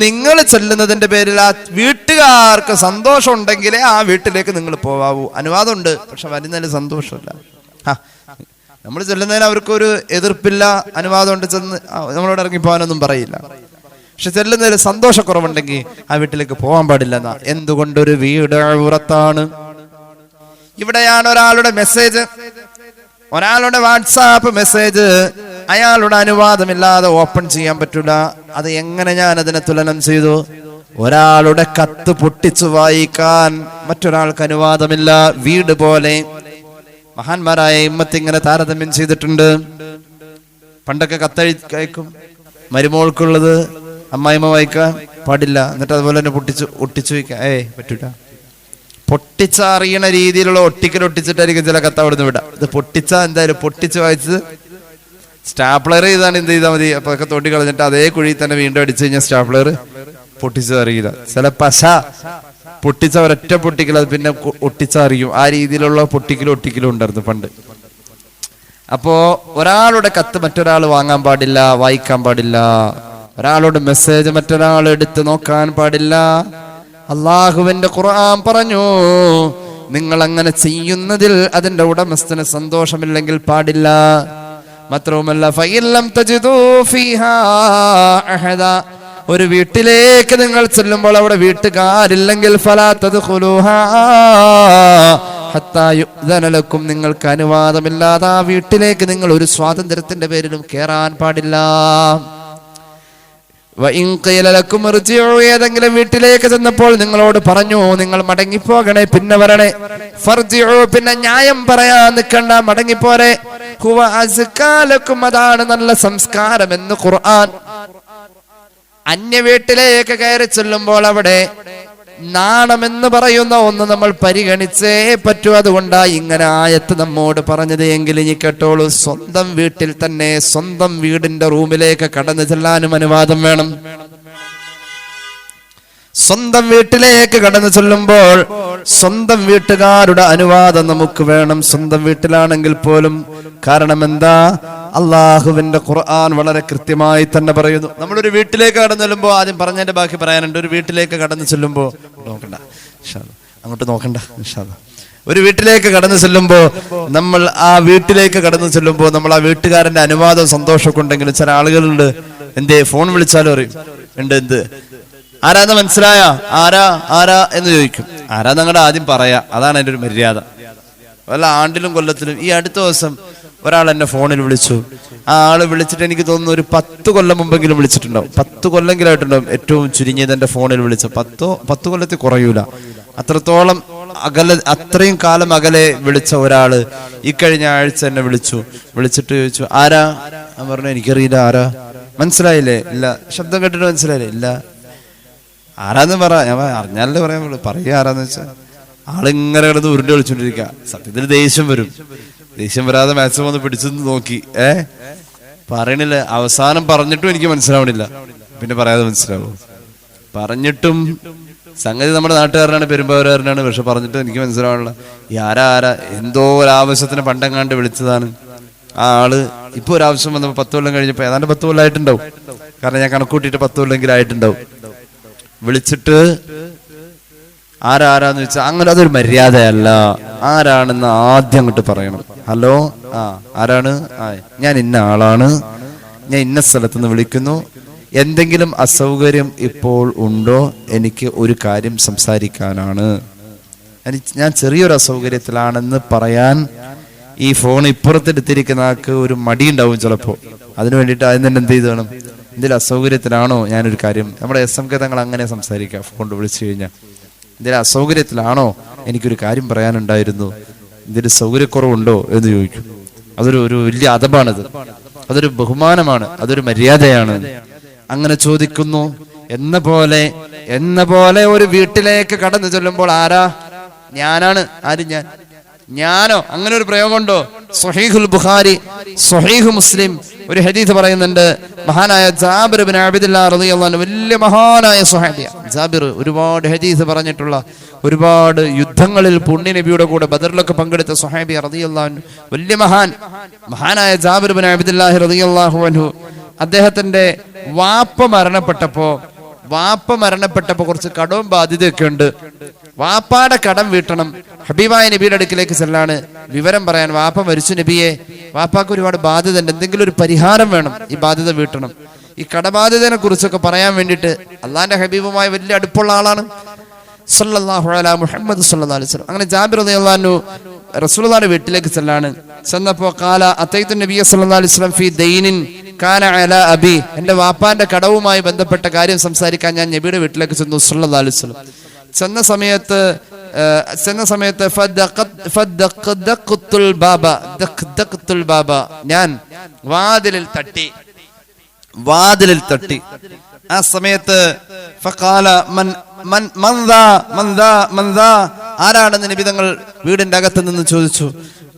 നിങ്ങൾ ചെല്ലുന്നതിന്റെ പേരിൽ ആ വീട്ടുകാർക്ക് സന്തോഷം ഉണ്ടെങ്കിലേ ആ വീട്ടിലേക്ക് നിങ്ങൾ പോവാവൂ. അനുവാദമുണ്ട്, പക്ഷെ വരുന്നതിൽ സന്തോഷമില്ല. നമ്മൾ ചെല്ലുന്നതിന് അവർക്കൊരു എതിർപ്പില്ല, അനുവാദമുണ്ട്, ചെന്ന് നമ്മളോട് ഇറങ്ങി പോകാനൊന്നും പറയില്ല. പക്ഷെ ചെല്ലുന്നതിൽ സന്തോഷക്കുറവുണ്ടെങ്കിൽ ആ വീട്ടിലേക്ക് പോകാൻ പാടില്ല. എന്തുകൊണ്ടൊരു വീട് ഔറത്താണ്. ഇവിടെയാണ് ഒരാളുടെ മെസ്സേജ്, ഒരാളുടെ വാട്സാപ്പ് മെസ്സേജ് അയാളുടെ അനുവാദമില്ലാതെ ഓപ്പൺ ചെയ്യാൻ പറ്റൂല. അത് എങ്ങനെ ഞാൻ അതിനെ തുലനം ചെയ്തു? ഒരാളുടെ കത്ത് പൊട്ടിച്ചു വായിക്കാൻ മറ്റൊരാൾക്ക് അനുവാദമില്ല. വീട് പോലെ മഹാന്മാരായ ഇമ്മത്ത് ഇങ്ങനെ താരതമ്യം ചെയ്തിട്ടുണ്ട്. പണ്ടൊക്കെ കത്തയക്കും, മരുമോൾക്കുള്ളത് അമ്മായിമ്മ വായിക്കാൻ പാടില്ല, എന്നിട്ട് അതുപോലെ തന്നെ ഒട്ടിച്ചു വയ്ക്കാൻ പറ്റൂല. പൊട്ടിച്ചറിയണ രീതിയിലുള്ള ഒട്ടിച്ചിട്ടായിരിക്കും ചില കത്ത് അവിടുന്ന് വിടാം. ഇത് എന്തായാലും പൊട്ടിച്ച് വായിച്ചത് സ്റ്റാപ്ലർ ചെയ്താണ് എന്ത് ചെയ്താൽ മതി. അപ്പൊ ഒക്കെ തൊട്ടി കളഞ്ഞിട്ട് അതേ കുഴി തന്നെ വീണ്ടും അടിച്ചു കഴിഞ്ഞാൽ സ്റ്റാപ്ലർ പൊട്ടിച്ചറിയില്ല. ചില പശ പൊട്ടിച്ച ഒരൊറ്റ പൊട്ടിക്കൽ അത് പിന്നെ ഒട്ടിച്ചറിയും. ആ രീതിയിലുള്ള ഒട്ടിക്കലും ഉണ്ടായിരുന്നു പണ്ട്. അപ്പോ ഒരാളുടെ കത്ത് മറ്റൊരാൾ വാങ്ങാൻ പാടില്ല, വായിക്കാൻ പാടില്ല. ഒരാളുടെ മെസ്സേജ് മറ്റൊരാൾ എടുത്ത് നോക്കാൻ പാടില്ല. അള്ളാഹുവിന്റെ ഖുർആൻ പറഞ്ഞു, നിങ്ങൾ അങ്ങനെ ചെയ്യുന്നതിൽ അതിന്റെ ഉടമസ്ഥന് സന്തോഷമില്ലെങ്കിൽ പാടില്ല. മാത്രവുമല്ല ഫഇല്ലം തജിദൂ ഫീഹാ അഹദ, ഒരു വീട്ടിലേക്ക് നിങ്ങൾ ചെല്ലുമ്പോൾ അവിടെ വീട്ടുകാരില്ലെങ്കിൽ ഫലാ തദ്ഖുലൂഹാ ഹത്താ യുഅ്ദന ലക്കും, നിങ്ങൾക്ക് അനുവാദമില്ലാതെ ആ വീട്ടിലേക്ക് നിങ്ങൾ ഒരു സ്വാതന്ത്ര്യത്തിന്റെ പേരിലും കയറാൻ പാടില്ല. വഇൻ ഖീല ലക്കും ഇർജിഉ, ഏതെങ്കിലും വീട്ടിലേക്ക് ചെന്നപ്പോൾ നിങ്ങളോട് പറഞ്ഞു നിങ്ങൾ മടങ്ങിപ്പോകണേ, പിന്നെ വരണേ. ഫർജിഉ, പിന്നെ ന്യായം പറയാൻ നിൽക്കണ്ട, മടങ്ങിപ്പോരെ. ഹുവ അസ്കാ ലക്കും, അതാണ് നല്ല സംസ്കാരം എന്ന് ഖുർആൻ. അന്യ വീട്ടിലേക്ക് കയറി ചെല്ലുമ്പോൾ അവിടെ നാണമെന്ന് പറയുന്ന ഒന്ന് നമ്മൾ പരിഗണിച്ചേ പറ്റൂ. അതുകൊണ്ടാ ഇങ്ങനെ ആയത്ത് നമ്മോട് പറഞ്ഞത്. എങ്കിൽ ഇനി കേട്ടോളൂ, സ്വന്തം വീട്ടിൽ തന്നെ സ്വന്തം വീടിന്റെ റൂമിലേക്ക് കടന്നു ചെല്ലാനും അനുവാദം വേണം. സ്വന്തം വീട്ടിലേക്ക് കടന്നു ചെല്ലുമ്പോൾ സ്വന്തം വീട്ടുകാരുടെ അനുവാദം നമുക്ക് വേണം, സ്വന്തം വീട്ടിലാണെങ്കിൽ പോലും. കാരണം എന്താ? അള്ളാഹുവിന്റെ ഖുർആൻ വളരെ കൃത്യമായി തന്നെ പറയുന്നു. നമ്മളൊരു വീട്ടിലേക്ക് കടന്നു ചെല്ലുമ്പോൾ, ആദ്യം പറഞ്ഞതിന്റെ ബാക്കി പറയാനുണ്ട്. ഒരു വീട്ടിലേക്ക് കടന്നു ചെല്ലുമ്പോൾ നോക്കണ്ട, അങ്ങോട്ട് നോക്കണ്ട. ഒരു വീട്ടിലേക്ക് കടന്നു ചെല്ലുമ്പോൾ നമ്മൾ ആ വീട്ടിലേക്ക് കടന്നു ചെല്ലുമ്പോൾ നമ്മൾ ആ വീട്ടുകാരന്റെ അനുവാദം സന്തോഷമൊക്കെ ഉണ്ടെങ്കിലും ചില ആളുകളുണ്ട് എന്തേ ഫോൺ വിളിച്ചാലും അറിയും ഉണ്ട് എന്ത് ആരാന്ന് മനസ്സിലായ ആരാ എന്ന് ചോദിക്കും. ആരാ നിങ്ങളുടെ ആദ്യം പറയാ, അതാണ് എൻ്റെ ഒരു മര്യാദ. വല്ല ആണ്ടിലും കൊല്ലത്തിലും. ഈ അടുത്ത ദിവസം ഒരാൾ എന്നെ ഫോണിൽ വിളിച്ചു. ആ ആള് വിളിച്ചിട്ട് എനിക്ക് തോന്നുന്നു ഒരു 10 കൊല്ലം മുമ്പെങ്കിലും വിളിച്ചിട്ടുണ്ടാവും. 10 കൊല്ലെങ്കിലായിട്ടുണ്ടാവും ഏറ്റവും ചുരുങ്ങിയത് എൻ്റെ ഫോണിൽ വിളിച്ച. 10 കൊല്ലത്തിൽ കുറയൂല. അത്രത്തോളം അത്രയും കാലം അകലെ വിളിച്ച ഒരാള് ഈ കഴിഞ്ഞ ആഴ്ച എന്നെ വിളിച്ചിട്ട് ചോദിച്ചു ആരാ. ഞാൻ പറഞ്ഞു എനിക്കറിയില്ല. ആരാ മനസ്സിലായില്ലേ? ഇല്ല. ശബ്ദം കേട്ടിട്ട് മനസ്സിലായില്ലേ? ഇല്ല. ആരാന്ന് പറ. ഞാൻ അറിഞ്ഞാലേ പറയാൻ പറ്റുള്ളൂ. പറയുക ആരാന്ന് വെച്ചാൽ ആളിങ്ങനെ കിടന്ന് ഉരുണ്ടി വിളിച്ചോണ്ടിരിക്കുക. സത്യത്തിൽ ദേഷ്യം വരും. ദേഷ്യം വരാതെ മാക്സിമം ഒന്ന് പിടിച്ചു നോക്കി പറയണില്ല. അവസാനം പറഞ്ഞിട്ടും എനിക്ക് മനസ്സിലാവണില്ല. പിന്നെ പറയാതെ മനസ്സിലാവും. പറഞ്ഞിട്ടും സംഗതി നമ്മുടെ നാട്ടുകാരനാണ്, പെരുമ്പാവൂരുകാരനാണ്. പക്ഷെ പറഞ്ഞിട്ടും എനിക്ക് മനസ്സിലാവണില്ല. ഈ ആരാ എന്തോ ഒരാവശ്യത്തിന് പണ്ടെങ്ങാണ്ട് വിളിച്ചതാണ്. ആ ആള് ഇപ്പൊ ഒരാവശ്യം വന്നപ്പോ 10 കൊല്ലം കഴിഞ്ഞപ്പോ ഏതാണ്ട് 10 കൊല്ലം ആയിട്ടുണ്ടാവും. കാരണം ഞാൻ കണക്കൂട്ടിയിട്ട് 10 കൊല്ലെങ്കിലും ആയിട്ടുണ്ടാവും. വിളിച്ചിട്ട് ആരാന്ന് വെച്ചാൽ അങ്ങനെ അതൊരു മര്യാദയല്ല. ആരാണെന്ന് ആദ്യം അങ്ങോട്ട് പറയണം. ഹലോ, ആരാണ്? ഞാൻ ഇന്ന ആളാണ്, ഞാൻ ഇന്ന സ്ഥലത്തുനിന്ന് വിളിക്കുന്നു. എന്തെങ്കിലും അസൗകര്യം ഇപ്പോൾ ഉണ്ടോ? എനിക്ക് ഒരു കാര്യം സംസാരിക്കാനാണ്. ഞാൻ ചെറിയൊരു അസൗകര്യത്തിലാണെന്ന് പറയാൻ ഈ ഫോൺ ഇപ്പുറത്തെടുത്തിരിക്കുന്ന ആൾക്ക് ഒരു മടിയുണ്ടാവും ചിലപ്പോൾ. അതിനു വേണ്ടിയിട്ട് അതിന് തന്നെ എന്ത് ചെയ്ത് വേണം? എന്തെങ്കിലും അസൗകര്യത്തിലാണോ? ഞാനൊരു കാര്യം, നമ്മുടെ SMK തങ്ങൾ അങ്ങനെ സംസാരിക്കാം. ഫോൺ വിളിച്ചു കഴിഞ്ഞാൽ എന്തെങ്കിലും അസൗകര്യത്തിലാണോ? എനിക്കൊരു കാര്യം പറയാനുണ്ടായിരുന്നു, എന്തെങ്കിലും സൗകര്യക്കുറവുണ്ടോ എന്ന് ചോദിക്കും. അതൊരു വലിയ അദബാണത്. അതൊരു ബഹുമാനമാണ്, അതൊരു മര്യാദയാണ്. അങ്ങനെ ചോദിക്കുന്നു. എന്ന പോലെ ഒരു വീട്ടിലേക്ക് കടന്നു ചെല്ലുമ്പോൾ ആരാ? ഞാനാണ്. ആര്? ഞാനോ? അങ്ങനെ ഒരു പ്രയോഗമുണ്ടോ? സ്വഹീഹുൽ ബുഖാരി, സ്വഹീഹ് മുസ്ലിം ഒരു ഹദീസ് പറയുന്നുണ്ട്. മഹാനായ ജാബിർ ഇബ്നു അബ്ദുല്ലാഹ് റളിയല്ലാഹു അൻഹു, വലിയ മഹാനായ സ്വഹാബിയ ജാബിർ, ഒരുപാട് ഹദീസ് പറഞ്ഞിട്ടുള്ള, ഒരുപാട് യുദ്ധങ്ങളിൽ പുണ്യ നബിയുടെ കൂടെ ബദറിലൊക്കെ പങ്കെടുത്ത സ്വഹാബിയ റളിയല്ലാഹു അൻഹു, വലിയ മഹാനായ ജാബിർ ഇബ്നു അബ്ദുല്ലാഹ് റളിയല്ലാഹു അൻഹു, അദ്ദേഹത്തിന്റെ വാപ്പ മരണപ്പെട്ടപ്പോ കുറച്ച് കടവും ബാധ്യതയൊക്കെ ഉണ്ട്. വാപ്പാടെ കടം വീട്ടണം. ഹബീബായ നബിയുടെ അടുക്കിലേക്ക് ചെല്ലാണ് വിവരം പറയാൻ. വാപ്പ മരിച്ചു നബിയെ, വാപ്പാക്ക് ഒരുപാട് ബാധ്യത ഉണ്ട്, എന്തെങ്കിലും ഒരു പരിഹാരം വേണം, ഈ ബാധ്യത വീട്ടണം. ഈ കടബാധ്യതയെ കുറിച്ചൊക്കെ പറയാൻ വേണ്ടിയിട്ട് അള്ളാന്റെ ഹബീബുമായി വലിയ അടുപ്പുള്ള ആളാണ് സല്ലല്ലാഹു അലാ മുഹമ്മദ് സല്ലല്ലാഹു അലൈഹി വസല്ലം. അങ്ങനെ ജാബിർ റളിയല്ലാഹു അൻഹു റസൂലുള്ളാഹിയുടെ വീട്ടിലേക്ക് ചെല്ലാണ്. ചെന്നപ്പോ ഖാല അതൈതു നബിയ സല്ലല്ലാഹു അലൈഹി വസല്ലം ഫീ ദൈനിൻ കാന അലാ അബി, എന്റെ വാപ്പാന്റെ കടവുമായി ബന്ധപ്പെട്ട കാര്യം സംസാരിക്കാൻ ഞാൻ നബിയുടെ വീട്ടിലേക്ക് ചെന്നു സല്ലല്ലാഹു അലൈഹി വസല്ലം. ചെന്ന സമയത്ത് ഞാൻ വാതിലിൽ തട്ടി. ആ സമയത്ത് ഫഖാല ആരാണെന്ന് നബി തങ്ങൾ വീടിന്റെ അകത്ത് നിന്ന് ചോദിച്ചു.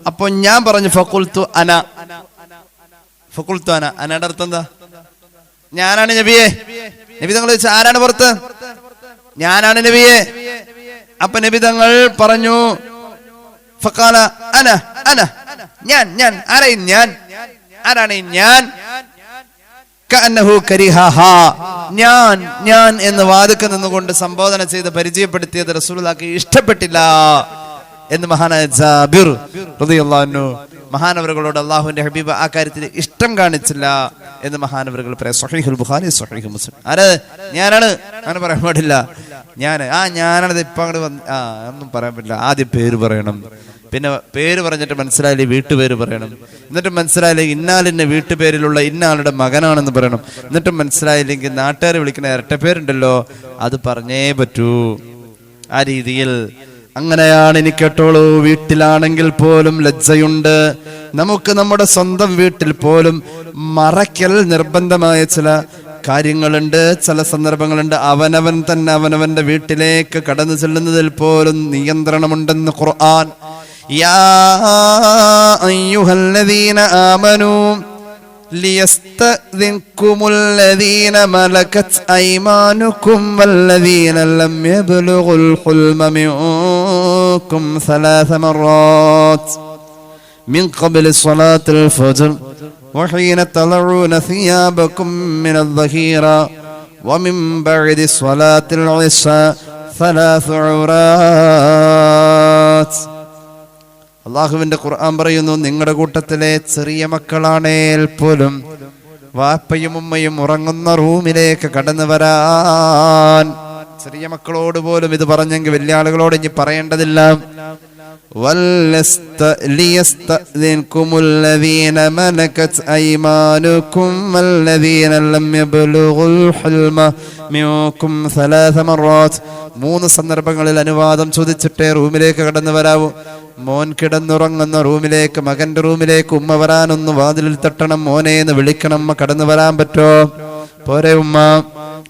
അപ്പൊ ഞാൻ പറഞ്ഞു ഫഖുൽതു അന. അനയുടെ അർത്ഥം എന്താ? ഞാനാണ് നബിയെ. നബി തങ്ങൾ ചോദിച്ചു ആരാണ് പുറത്ത്? ഞാനാണ് നബിയെ. അപ്പൊ നബി തങ്ങൾ പറഞ്ഞു ഫഖാല അന അന ഞാൻ ആരായി ഞാൻ? ആരാണ് ഞാൻ? കഅന്നഹു കരിഹഹാ ഞാൻ എന്ന് വാതിൽക്കൽ നിന്നുകൊണ്ട് സംബോധന ചെയ്ത് പരിചയപ്പെടുത്തിയത് റസൂലുള്ളാഹിക്ക് ഇഷ്ടപ്പെട്ടില്ല എന്ന് മഹാനായ ജാബിർ റളിയല്ലാഹു അൻഹു മഹാനവറുകളോട് അല്ലാഹുവിന്റെ ഹബീബ് ആ കാര്യത്തിൽ ഇഷ്ടം കാണിച്ചില്ല എന്ന് മഹാനവറുകൾ പറയാം. സ്വഹീഹുൽ ബുഖാരി സ്വഹീഹുൽ മുസ്ലിം. ആര്? ഞാനാണ്. അങ്ങനെ പറയാൻ പാടില്ല. ഞാനാണ് ഇപ്പൊ അങ്ങോട്ട് ഒന്നും പറയാൻ പറ്റില്ല. ആദ്യം പേര് പറയണം, പിന്നെ പേര് പറഞ്ഞിട്ട് മനസ്സിലായില്ലേ വീട്ടുപേര് പറയണം, എന്നിട്ട് മനസ്സിലായില്ലേ ഇന്നാലിന്റെ വീട്ടുപേരിലുള്ള ഇന്നാളുടെ മകനാണെന്ന് പറയണം, എന്നിട്ടും മനസ്സിലായില്ലെങ്കിൽ നാട്ടുകാർ വിളിക്കുന്ന ഇരട്ടപ്പേരുണ്ടല്ലോ അത് പറഞ്ഞേ പറ്റൂ. ആ രീതിയിൽ അങ്ങനെയാണ്. ഇനി കേട്ടോളൂ, വീട്ടിലാണെങ്കിൽ പോലും ലജ്ജയുണ്ട്. നമുക്ക് നമ്മുടെ സ്വന്തം വീട്ടിൽ പോലും മറയ്ക്കൽ നിർബന്ധമായ ചില കാര്യങ്ങളുണ്ട്, ചില സന്ദർഭങ്ങളുണ്ട്. അവനവൻ തന്നെ അവനവന്റെ വീട്ടിലേക്ക് കടന്നു ചെല്ലുന്നതിൽ പോലും നിയന്ത്രണമുണ്ടെന്ന് ഖുർആൻ. യാ അയ്യുഹല്ലദീന ആമനൂ ലിയസ്തദിൻകുമുല്ലദീന മലകത് അയ്മാനുകും വല്ലദീന ലം യബ്ലുഗുൽ ഹുൽമ മിൻകും സലാസ മറാത്ത് മിൻ ഖബ്ലി സ്വലാത്തിൽ ഫജ്ർ وحين تضعون ثيابكم من الظهيرة ومن بعد صلاة العشاء ثلاث عورات. അല്ലാഹുവിന്റെ ഖുർആൻ പറയുന്നു, നിങ്ങളുടെ കൂട്ടത്തിലെ ചെറിയ മക്കളാണേൽ പോലും വാപ്പയും ഉമ്മയും ഉറങ്ങുന്ന റൂമിലേക്ക് കടന്നു വരാൻ. ചെറിയ മക്കളോട് പോലും ഇത് പറഞ്ഞെങ്കിൽ വലിയ ആളുകളോട് ഇനി പറയേണ്ടതില്ല. وليستأذنكم الذين ملكت أيمانكم والذين لم يبلغوا الحلم منكم ثلاث مرات. 3 സന്ദർഭങ്ങളിൽ അനുവാദം ചോദിച്ചിട്ടേ റൂമിലേക്ക് കടന്നു വരാവൂ. മോൻ കിടന്നുറങ്ങുന്ന റൂമിലേക്ക്, മകന്റെ റൂമിലേക്ക് ഉമ്മ വരാനൊന്ന് വാതിലിൽ തട്ടണം, മോനെ എന്ന് വിളിക്കണം. കടന്നു വരാൻ പറ്റോ? പോരെ ഉമ്മ.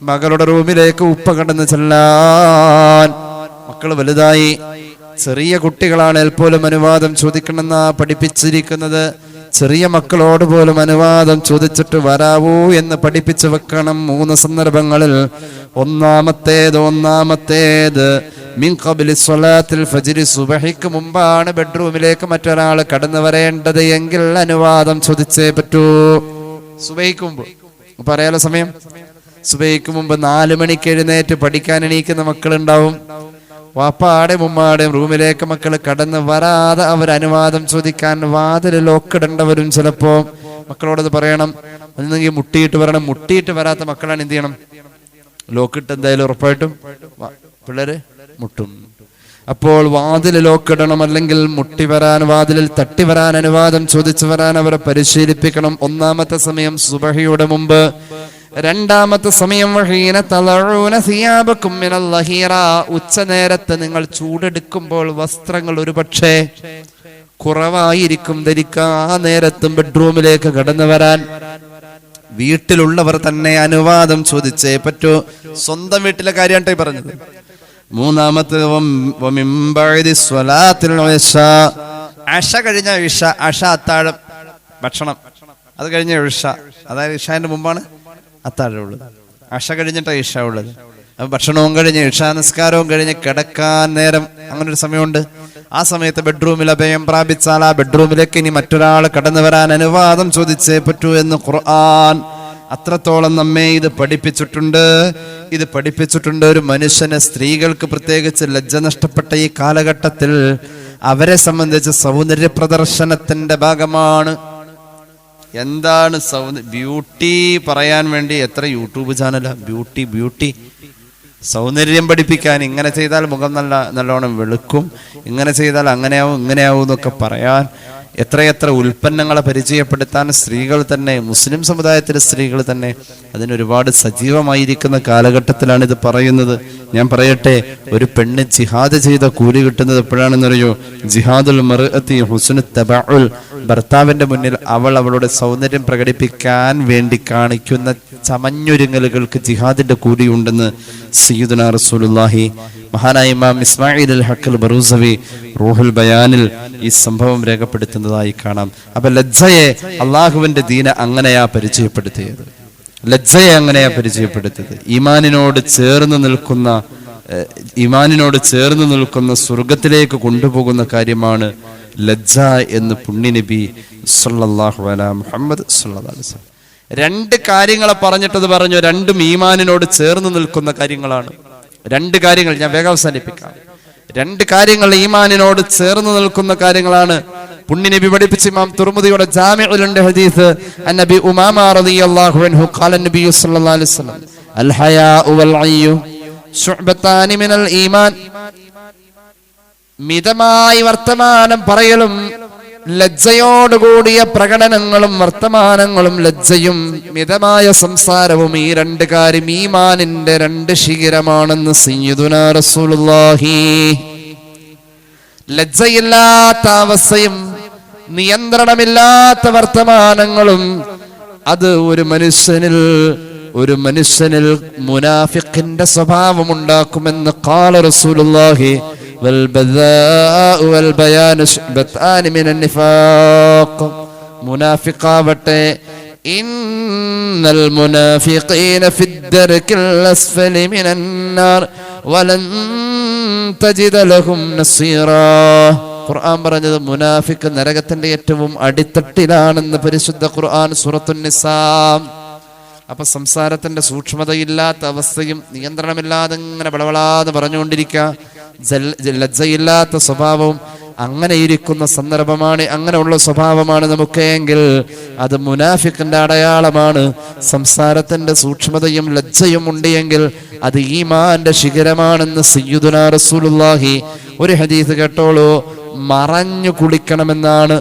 മകളുടെ റൂമിലേക്ക് ഉപ്പ കടന്നു ചെല്ലാൻ. മക്കൾ വലുതായി, ചെറിയ കുട്ടികളാണെങ്കിൽ പോലും അനുവാദം ചോദിക്കണമെന്നാ പഠിപ്പിച്ചിരിക്കുന്നത്. ചെറിയ മക്കളോട് പോലും അനുവാദം ചോദിച്ചിട്ട് വരാവൂ എന്ന് പഠിപ്പിച്ചു വെക്കണം 3 സന്ദർഭങ്ങളിൽ. ഒന്നാമത്തേത് മിൻ ഖബ്ലി സ്വലാത്തിൽ ഫജ്ർ, സുബഹിക്ക് മുമ്പാണ് ബെഡ്റൂമിലേക്ക് മറ്റൊരാൾ കടന്നു വരേണ്ടത് എങ്കിൽ അനുവാദം ചോദിച്ചേ പറ്റൂ. സുബഹിക്ക് മുമ്പ് പറയാലോ സമയം. സുബഹിക്ക് മുമ്പ് 4 മണിക്ക് എഴുന്നേറ്റ് പഠിക്കാൻ എണീക്കുന്ന മക്കളുണ്ടാവും. വാപ്പാടെയും ഉമ്മാടെയും റൂമിലേക്ക് മക്കൾ കടന്ന് വരാതെ അവർ അനുവാദം ചോദിക്കാൻ വാതിൽ ലോക്കിടേണ്ടവരും ചിലപ്പോ. മക്കളോടത് പറയണം. ഒന്നെങ്കിൽ മുട്ടിയിട്ട് വരണം. മുട്ടിയിട്ട് വരാത്ത മക്കളാണ് എന്ത് ചെയ്യണം? ലോക്കിട്ട് എന്തായാലും ഉറപ്പായിട്ടും പിള്ളേര് മുട്ടും. അപ്പോൾ വാതിൽ ലോക്കിടണം, അല്ലെങ്കിൽ മുട്ടി വരാൻ, വാതിലിൽ തട്ടി വരാൻ അനുവാദം ചോദിച്ചു വരാൻ അവരെ പരിശീലിപ്പിക്കണം. ഒന്നാമത്തെ സമയം സുബഹിയുടെ മുമ്പ്. രണ്ടാമത്തെ സമയം ഉച്ചനേരത്ത് നിങ്ങൾ ചൂടെടുക്കുമ്പോൾ വസ്ത്രങ്ങൾ ഒരുപക്ഷെ കുറവായിരിക്കും ധരിക്കാൻ. ആ നേരത്തും ബെഡ്റൂമിലേക്ക് കടന്നു വരാൻ വീട്ടിലുള്ളവർ തന്നെ അനുവാദം ചോദിച്ചേ പറ്റൂ. സ്വന്തം വീട്ടിലെ കാര്യമാണ് പറഞ്ഞത്. മൂന്നാമത്തെ അഷ കഴിഞ്ഞ ഇഷ, അഷ അത്താഴം ഭക്ഷണം, അത് കഴിഞ്ഞ ഇഷ, അതായത് ഇഷാന്റെ മുമ്പാണ് അത്താഴമുള്ളത്. അഷ കഴിഞ്ഞിട്ടാണ് ഇഷ ഉള്ളത്. അപ്പൊ ഭക്ഷണവും കഴിഞ്ഞ് ഇഷാ നിസ്കാരവും കഴിഞ്ഞ് കിടക്കാൻ നേരം അങ്ങനെ ഒരു സമയമുണ്ട്. ആ സമയത്ത് ബെഡ്റൂമിൽ അഭയം പ്രാപിച്ചാൽ ആ ബെഡ്റൂമിലേക്ക് ഇനി മറ്റൊരാൾ കടന്നു വരാൻ അനുവാദം ചോദിച്ചേ പറ്റൂ എന്ന് ഖുർആൻ അത്രത്തോളം നമ്മെ ഇത് പഠിപ്പിച്ചിട്ടുണ്ട്. ഒരു മനുഷ്യന്, സ്ത്രീകൾക്ക് പ്രത്യേകിച്ച് ലജ്ജ നഷ്ടപ്പെട്ട ഈ കാലഘട്ടത്തിൽ അവരെ സംബന്ധിച്ച് സൗന്ദര്യ പ്രദർശനത്തിന്റെ ഭാഗമാണ്. എന്താണ് ബ്യൂട്ടി പറയാൻ വേണ്ടി എത്ര യൂട്യൂബ് ചാനലാ. ബ്യൂട്ടി സൗന്ദര്യം പഠിപ്പിക്കാൻ. ഇങ്ങനെ ചെയ്താൽ മുഖം നല്ലോണം വെളുക്കും, ഇങ്ങനെ ചെയ്താൽ അങ്ങനെയാവും ഇങ്ങനെയാവും എന്നൊക്കെ പറയാൻ എത്രയെത്ര ഉൽപ്പന്നങ്ങളെ പരിചയപ്പെടുത്താൻ സ്ത്രീകൾ തന്നെ, മുസ്ലിം സമുദായത്തിലെ സ്ത്രീകൾ തന്നെ അതിനൊരുപാട് സജീവമായിരിക്കുന്ന കാലഘട്ടത്തിലാണ് ഇത് പറയുന്നത്. ഞാൻ പറയട്ടെ, ഒരു പെണ്ണ് ജിഹാദ് ചെയ്ത കൂലി കിട്ടുന്നത് എപ്പോഴാണെന്നറിയോ? ജിഹാദുൽ മർഅത്തി ഹുസ്നു തബഉൽ, ഭർത്താവിന്റെ മുന്നിൽ അവൾ അവളുടെ സൗന്ദര്യം പ്രകടിപ്പിക്കാൻ വേണ്ടി കാണിക്കുന്ന ചമഞ്ഞൊരുങ്ങലുകൾക്ക് ജിഹാദിന്റെ കൂലിയുണ്ടെന്ന് സയ്യിദുനാ റസൂലുള്ളാഹി. മഹാനായ ഇമാം ഇസ്മായിൽ അൽ ഹഖ് അൽ ബറൂസവി റൂഹുൽ ബയാനിൽ ഈ സംഭവം രേഖപ്പെടുത്തുന്നതായി കാണാം. അപ്പൊ ലജ്ജയെ അള്ളാഹുവിന്റെ ദീന അങ്ങനെയാ പരിചയപ്പെടുത്തിയത്. ലജ്ജയെ അങ്ങനെയാ പരിചയപ്പെടുത്തിയത്. ഈമാനിനോട് ചേർന്ന് നിൽക്കുന്ന സ്വർഗത്തിലേക്ക് കൊണ്ടുപോകുന്ന കാര്യമാണ് ലജ്ജ എന്ന് പുണ്യനബി സല്ലല്ലാഹു അലൈഹി മുഹമ്മദ് സല്ലല്ലാഹു അലൈഹി വസല്ലം. രണ്ട് കാര്യങ്ങളെ പറഞ്ഞിട്ടത് പറഞ്ഞു, രണ്ടും ഈമാനിനോട് ചേർന്ന് നിൽക്കുന്ന കാര്യങ്ങളാണ്. രണ്ട് കാര്യങ്ങൾ ഞാൻ വേഗം അവസാനിപ്പിക്കാം. രണ്ട് കാര്യങ്ങൾ ഈമാനിനോട് ചേർന്ന് നിൽക്കുന്ന കാര്യങ്ങളാണ്. പുണ്യനബി പഠിപ്പിച്ച ഇമാം തുർമുദിയുടെ ജാമിഉലുണ്ട് ഹദീസ്. അന്നബി ഉമാമ റളിയല്ലാഹു അൻഹു ഖാല നബി സല്ലല്ലാഹു അലൈഹി വസല്ലം അൽ ഹയാഉ വൽ അയ്യു ശുഅബതാനി മിനൽ ഈമാൻ. മിതമായി വർത്തമാനം പറയലും ലജ്ജയോടുകൂടിയ പ്രകടനങ്ങളും വർത്തമാനങ്ങളും ലജ്ജയും മിതമായ സംസാരവും ഈ രണ്ട് കാര്യം ഈമാനിന്റെ രണ്ട് ശിഖരമാണെന്ന് സയ്യിദുനാ റസൂലുള്ളാഹി. ലജ്ജയില്ലാത്ത അവസ്ഥയും നിയന്ത്രണമില്ലാത്ത വർത്തമാനങ്ങളും അത് ഒരു മനുഷ്യനിൽ മുനാഫിഖിന്റെ സ്വഭാവം ഉണ്ടാക്കുമെന്ന് ഖാല റസൂലുള്ളാഹി. മുനാഫിഖാവട്ടെ, ഇന്നൽ മുനാഫിഖീന ഫിദ്ദർകിൽ അസ്ഫലി മിനന്നാർ വലൻ തജിദ ലഹും നസീറാ. ഖുർആൻ പറഞ്ഞത് മുനാഫിഖ് നരകത്തിന്റെ ഏറ്റവും അടിത്തട്ടിലാണെന്ന് പരിശുദ്ധ ഖുർആൻ സൂറത്തുൻ നിസാ. അപ്പൊ സംസാരത്തിന്റെ സൂക്ഷ്മതയില്ലാത്ത അവസ്ഥയും നിയന്ത്രണമില്ലാതെ ഇങ്ങനെ ബളബളാന്ന് പറഞ്ഞുകൊണ്ടിരിക്കുക, ലജ്ജയില്ലാത്ത സ്വഭാവവും അങ്ങനെ ഇരിക്കുന്ന സന്ദർഭമാണ്, അങ്ങനെയുള്ള സ്വഭാവമാണ് നമുക്കെങ്കിൽ അത് മുനാഫിഖിന്റെ അടയാളമാണ്. സംസാരത്തിന്റെ സൂക്ഷ്മതയും ലജ്ജയും ഉണ്ടെങ്കിൽ അത് ഈമാന്റെ ശിഖരമാണെന്ന് സയ്യിദുനാ റസൂലുള്ളാഹി. ഒരു ഹദീസ് കേട്ടോളൂ, മറഞ്ഞു കുളിക്കണമെന്നാണ്.